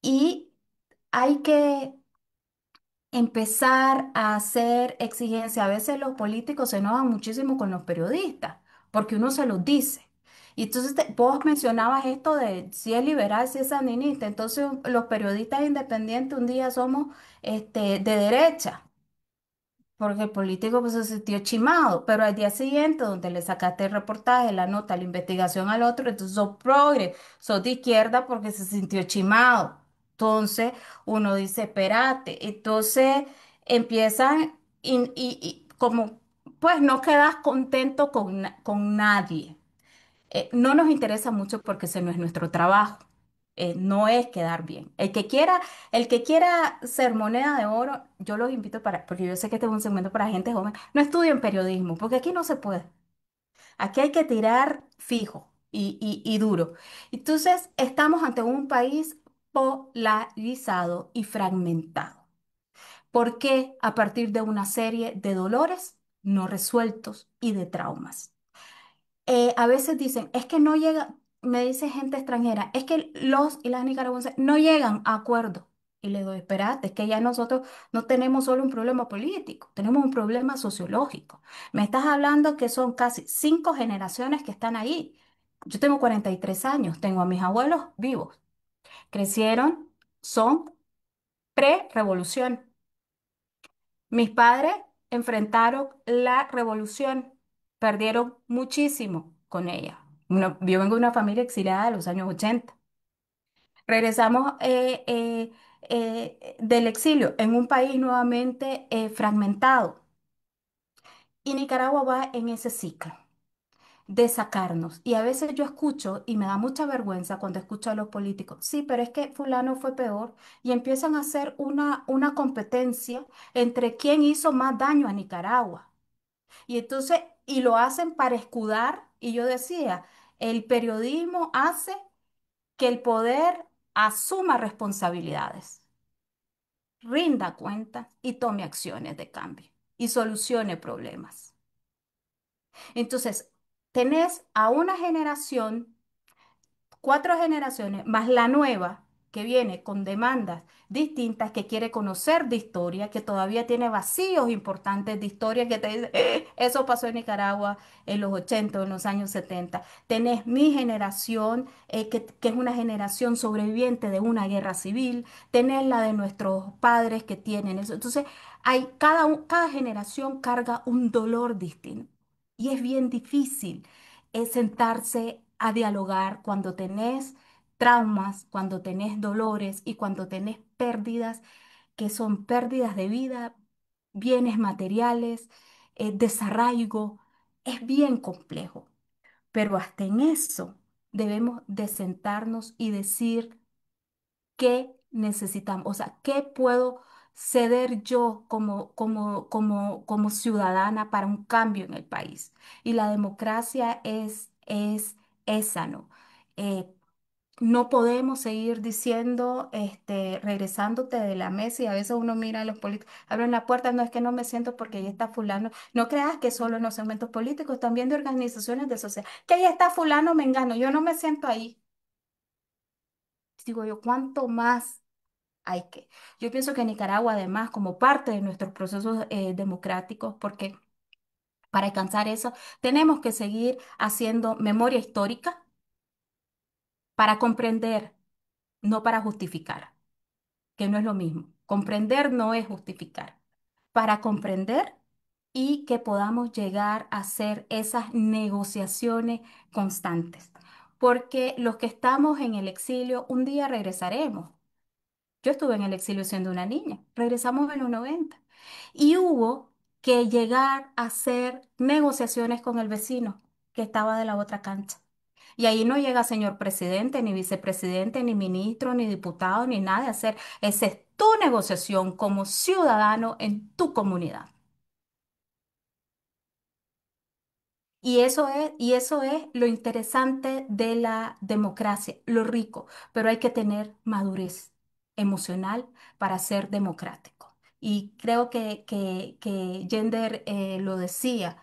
Y hay que empezar a hacer exigencia. A veces los políticos se enojan muchísimo con los periodistas, porque uno se los dice. Y entonces vos mencionabas esto de si es liberal, si es sandinista. Entonces los periodistas independientes un día somos de derecha porque el político pues se sintió chimado, pero al día siguiente, donde le sacaste el reportaje, la nota, la investigación al otro, entonces sos progre, sos de izquierda porque se sintió chimado. Entonces uno dice, espérate, entonces empiezan y como pues no quedas contento con nadie. No nos interesa mucho porque ese no es nuestro trabajo. No es quedar bien. El que quiera ser moneda de oro, yo los invito para, porque yo sé que este es un segmento para gente joven, no estudien periodismo, porque aquí no se puede. Aquí hay que tirar fijo y duro. Entonces, estamos ante un país polarizado y fragmentado. ¿Por qué? A partir de una serie de dolores no resueltos y de traumas. A veces dicen, es que no llega, me dice gente extranjera, es que los y las nicaragüenses no llegan a acuerdo. Y le doy, espérate, es que ya nosotros no tenemos solo un problema político, tenemos un problema sociológico. Me estás hablando que son casi 5 generaciones que están ahí. Yo tengo 43 años, tengo a mis abuelos vivos, crecieron, son pre-revolución. Mis padres enfrentaron la revolución, perdieron muchísimo con ella. Yo vengo de una familia exiliada de los años 80. Regresamos del exilio en un país nuevamente fragmentado. Y Nicaragua va en ese ciclo de sacarnos. Y a veces yo escucho, y me da mucha vergüenza cuando escucho a los políticos, sí, pero es que fulano fue peor, y empiezan a hacer una competencia entre quién hizo más daño a Nicaragua. Y entonces, y lo hacen para escudar, y yo decía, el periodismo hace que el poder asuma responsabilidades, rinda cuentas y tome acciones de cambio y solucione problemas. Entonces, tenés a una generación 4 generaciones, más la nueva que viene con demandas distintas, que quiere conocer de historia, que todavía tiene vacíos importantes de historia, que te dice, eso pasó en Nicaragua en los 80, en los años 70". Tenés mi generación, que es una generación sobreviviente de una guerra civil, tenés la de nuestros padres que tienen eso. Entonces, cada generación carga un dolor distinto. Y es bien difícil es sentarse a dialogar cuando tenés traumas, cuando tenés dolores y cuando tenés pérdidas que son pérdidas de vida, bienes materiales, desarraigo. Es bien complejo, pero hasta en eso debemos de sentarnos y decir qué necesitamos, o sea, qué puedo ceder yo como ciudadana para un cambio en el país. Y la democracia es esa, ¿no? No podemos seguir diciendo, regresándote de la mesa y a veces uno mira a los políticos, abren la puerta, no es que no me siento porque ahí está fulano. No creas que solo en los segmentos políticos, también de organizaciones de sociedad, que ahí está fulano, mengano, yo no me siento ahí. Digo yo, ¿cuánto más hay que? Yo pienso que Nicaragua, además, como parte de nuestros procesos democráticos, porque para alcanzar eso tenemos que seguir haciendo memoria histórica para comprender, no para justificar, que no es lo mismo. Comprender no es justificar. Para comprender y que podamos llegar a hacer esas negociaciones constantes. Porque los que estamos en el exilio, un día regresaremos. Yo estuve en el exilio siendo una niña, regresamos en los 90 y hubo que llegar a hacer negociaciones con el vecino que estaba de la otra cancha. Y ahí no llega señor presidente, ni vicepresidente, ni ministro, ni diputado, ni nada de hacer. Esa es tu negociación como ciudadano en tu comunidad. Y eso es lo interesante de la democracia, lo rico, pero hay que tener madurez emocional para ser democrático. Y creo que Gender lo decía,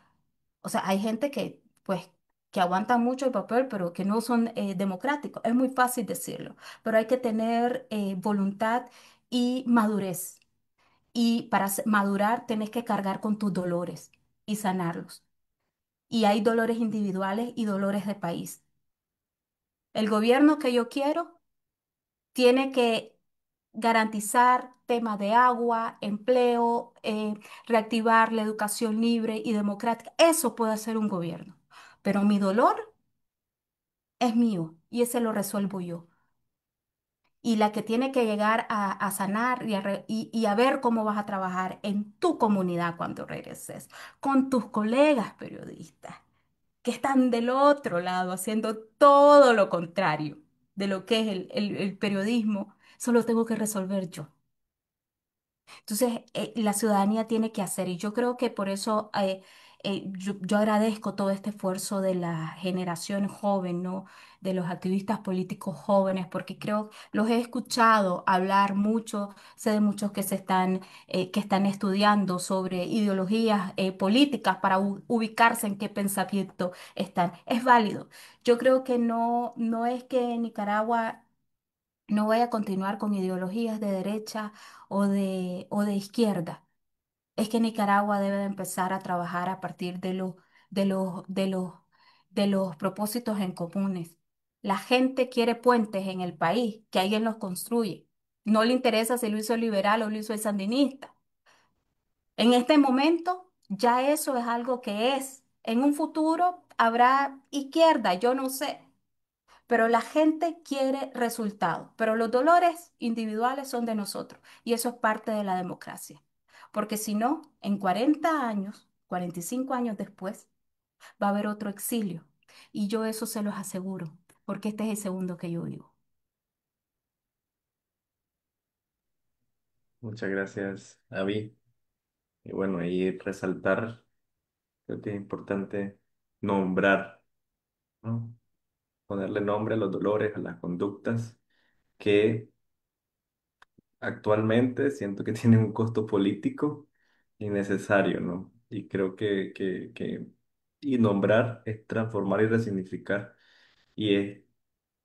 o sea, hay gente que, pues, que aguanta mucho el papel, pero que no son democráticos. Es muy fácil decirlo, pero hay que tener voluntad y madurez. Y para madurar, tenés que cargar con tus dolores y sanarlos. Y hay dolores individuales y dolores de país. El gobierno que yo quiero tiene que garantizar temas de agua, empleo, reactivar la educación libre y democrática. Eso puede hacer un gobierno. Pero mi dolor es mío y ese lo resuelvo yo. Y la que tiene que llegar a sanar y a ver cómo vas a trabajar en tu comunidad cuando regreses, con tus colegas periodistas que están del otro lado haciendo todo lo contrario de lo que es el periodismo, solo tengo que resolver yo. Entonces, la ciudadanía tiene que hacer, y yo creo que por eso yo agradezco todo este esfuerzo de la generación joven, ¿no? De los activistas políticos jóvenes, porque creo, los he escuchado hablar mucho, sé de muchos que están estudiando sobre ideologías políticas para ubicarse en qué pensamiento están. Es válido. Yo creo que no es que Nicaragua no voy a continuar con ideologías de derecha o de izquierda. Es que Nicaragua debe de empezar a trabajar a partir de los, de los, de los propósitos en comunes. La gente quiere puentes en el país, que alguien los construye. No le interesa si lo hizo el liberal o lo hizo el sandinista. En este momento ya eso es algo que es. En un futuro habrá izquierda, yo no sé, pero la gente quiere resultados, pero los dolores individuales son de nosotros y eso es parte de la democracia. Porque si no, en 40 años, 45 años después, va a haber otro exilio. Y yo eso se los aseguro, porque este es el segundo que yo vivo. Muchas gracias, Avi. Y bueno, ahí resaltar, creo que es importante nombrar, ¿no? Ponerle nombre a los dolores, a las conductas que actualmente siento que tienen un costo político innecesario, ¿no? Y creo y nombrar es transformar y resignificar y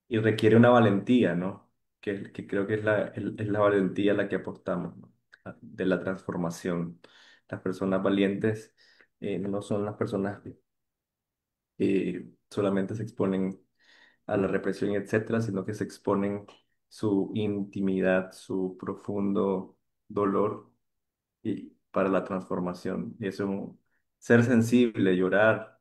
requiere una valentía, ¿no? Que creo que es la valentía a la que apostamos, ¿no? De la transformación. Las personas valientes no son las personas que solamente se exponen a la represión, etcétera, sino que se exponen su intimidad, su profundo dolor y para la transformación. Y eso, ser sensible, llorar,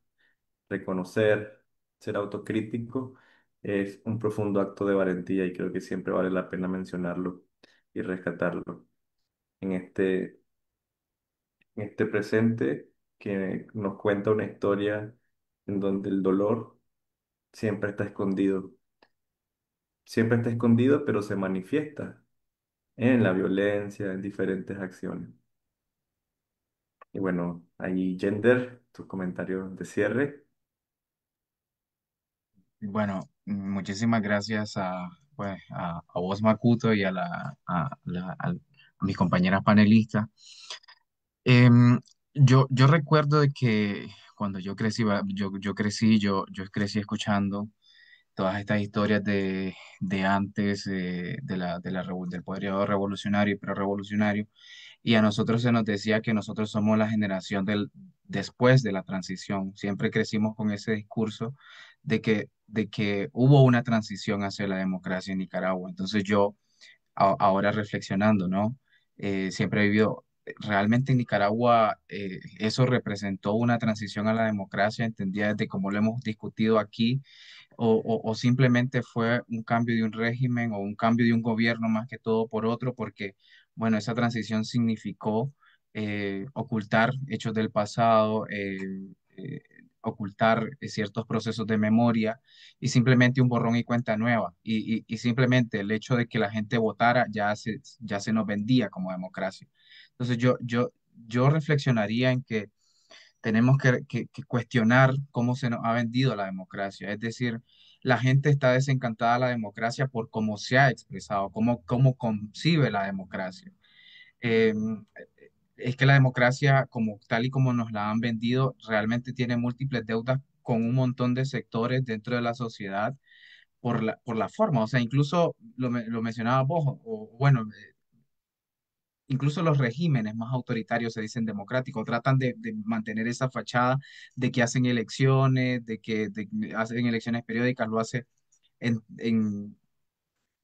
reconocer, ser autocrítico, es un profundo acto de valentía y creo que siempre vale la pena mencionarlo y rescatarlo en en este presente que nos cuenta una historia en donde el dolor siempre está escondido. Siempre está escondido, pero se manifiesta en la violencia, en diferentes acciones. Y bueno, ahí Gender, tus comentarios de cierre. Bueno, Muchísimas gracias pues, a vos, Makuto, y a mis compañeras panelistas. Yo recuerdo de que cuando yo crecí, yo crecí escuchando todas estas historias de antes del periodo revolucionario y prerevolucionario, y a nosotros se nos decía que nosotros somos la generación del después de la transición. Siempre crecimos con ese discurso de que hubo una transición hacia la democracia en Nicaragua. Entonces yo, ahora reflexionando, ¿no? Siempre he vivido, realmente en Nicaragua, eso representó una transición a la democracia, entendía desde cómo lo hemos discutido aquí, o simplemente fue un cambio de un régimen o un cambio de un gobierno más que todo por otro, porque, bueno, esa transición significó ocultar hechos del pasado, eh, ocultar ciertos procesos de memoria y simplemente un borrón y cuenta nueva. Y simplemente el hecho de que la gente votara ya se nos vendía como democracia. Entonces yo reflexionaría en que tenemos que cuestionar cómo se nos ha vendido la democracia. Es decir, la gente está desencantada de la democracia por cómo se ha expresado, cómo concibe la democracia. Eh, es que la democracia, como tal y como nos la han vendido, realmente tiene múltiples deudas con un montón de sectores dentro de la sociedad por la forma. O sea, incluso lo mencionaba vos, o bueno, incluso los regímenes más autoritarios se dicen democráticos, tratan de mantener esa fachada de que hacen elecciones, hacen elecciones periódicas, lo hace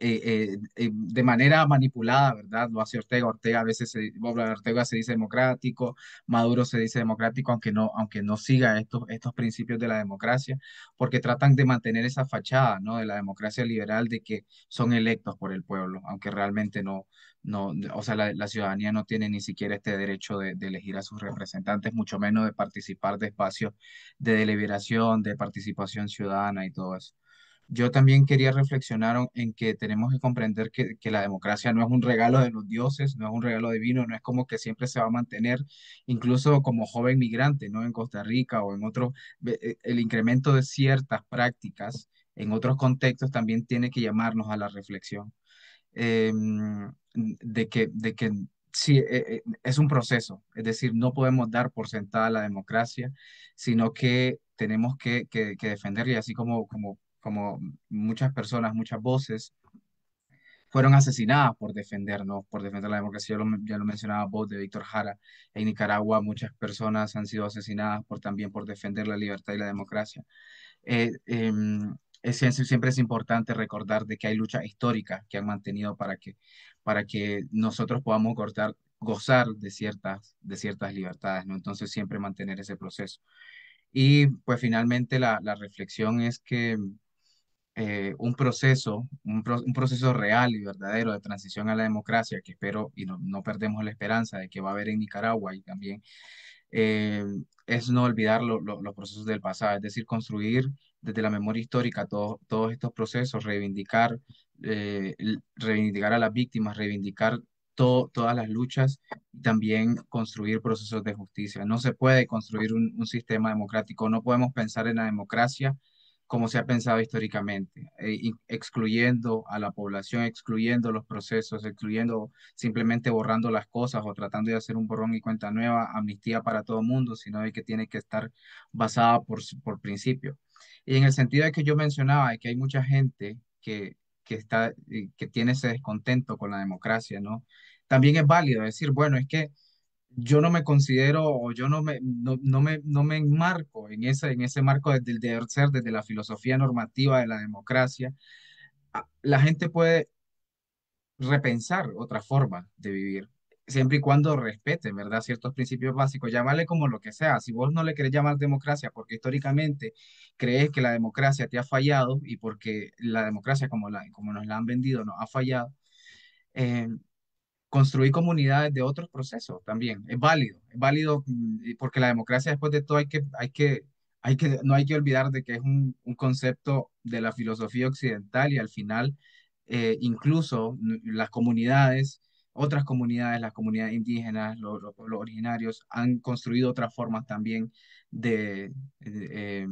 de manera manipulada, ¿verdad? Lo hace Ortega. Ortega se dice democrático, Maduro se dice democrático, aunque no siga estos principios de la democracia, porque tratan de mantener esa fachada, ¿no? De la democracia liberal, de que son electos por el pueblo, aunque realmente no, o sea, la ciudadanía no tiene ni siquiera este derecho de elegir a sus representantes, mucho menos de participar de espacios de deliberación, de participación ciudadana y todo eso. Yo también quería reflexionar en que tenemos que comprender que la democracia no es un regalo de los dioses, no es un regalo divino, no es como que siempre se va a mantener, incluso como joven migrante, ¿no? En Costa Rica o en otros, el incremento de ciertas prácticas en otros contextos también tiene que llamarnos a la reflexión eh, de que sí, es un proceso, es decir, no podemos dar por sentada la democracia, sino que tenemos que defenderla, y así como muchas personas, muchas voces fueron asesinadas por defendernos, por defender la democracia. Ya lo mencionaba vos, de Víctor Jara. En Nicaragua muchas personas han sido asesinadas también por defender la libertad y la democracia. eh, em, siempre es importante recordar de que hay luchas históricas que han mantenido para que nosotros podamos gozar de ciertas libertades, ¿no? Entonces siempre mantener ese proceso. Y pues finalmente la reflexión es que un proceso real y verdadero de transición a la democracia, que espero y no perdemos la esperanza de que va a haber en Nicaragua y también eh, es no olvidar los procesos del pasado, es decir, construir desde la memoria histórica todos estos procesos, reivindicar a las víctimas, reivindicar todas las luchas y también construir procesos de justicia. No se puede construir un sistema democrático, no podemos pensar en la democracia como se ha pensado históricamente, excluyendo a la población, excluyendo los procesos, excluyendo, simplemente borrando las cosas o tratando de hacer un borrón y cuenta nueva, amnistía para todo mundo, sino de que tiene que estar basada por principio. Y en el sentido de que yo mencionaba, de que hay mucha gente que tiene ese descontento con la democracia, ¿no? También es válido decir, bueno, es que yo no me considero o yo no me enmarco en ese marco del deber ser, desde la filosofía normativa de la democracia. La gente puede repensar otra forma de vivir, siempre y cuando respete, ¿verdad? Ciertos principios básicos, llamarle como lo que sea. Si vos no le querés llamar democracia porque históricamente crees que la democracia te ha fallado y porque la democracia como nos la han vendido nos ha fallado, eh, construir comunidades de otros procesos también. Es válido y porque la democracia después de todo no hay que olvidar de que es un concepto de la filosofía occidental y al final incluso las comunidades, otras comunidades, las comunidades indígenas, los pueblos originarios han construido otras formas también de, de,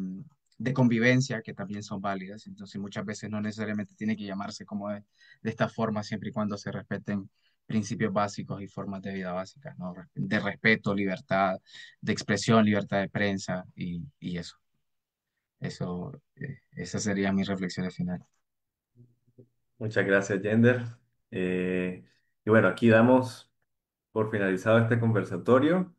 de convivencia que también son válidas. Entonces muchas veces no necesariamente tiene que llamarse como de esta forma, siempre y cuando se respeten principios básicos y formas de vida básicas, ¿no? De respeto, libertad de expresión, libertad de prensa y eso. Esas serían mis reflexiones finales. Muchas gracias, Yender. Y bueno, aquí damos por finalizado este conversatorio,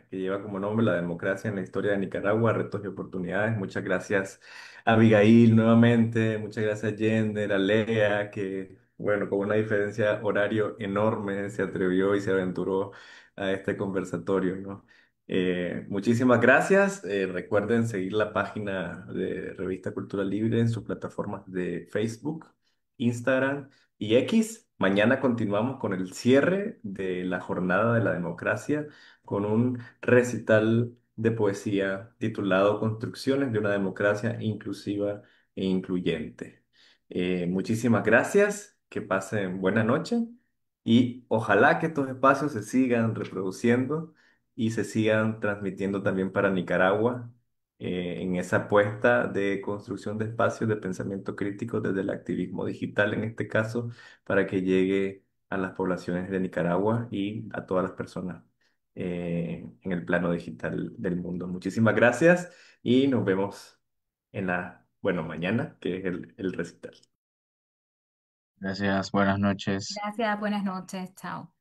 que lleva como nombre La democracia en la historia de Nicaragua, retos y oportunidades. Muchas gracias a Abigail nuevamente, muchas gracias Yender, a Lea, que bueno, con una diferencia horario enorme se atrevió y se aventuró a este conversatorio, ¿no? Muchísimas gracias. Recuerden seguir la página de Revista Cultura Libre en sus plataformas de Facebook, Instagram y X. Mañana continuamos con el cierre de la Jornada de la Democracia con un recital de poesía titulado Construcciones de una democracia inclusiva e incluyente. Muchísimas gracias, que pasen buena noche y ojalá que estos espacios se sigan reproduciendo y se sigan transmitiendo también para Nicaragua, en esa apuesta de construcción de espacios de pensamiento crítico desde el activismo digital, en este caso, para que llegue a las poblaciones de Nicaragua y a todas las personas en el plano digital del mundo. Muchísimas gracias y nos vemos en bueno, mañana, que es el recital. Gracias, buenas noches. Gracias, buenas noches, chao.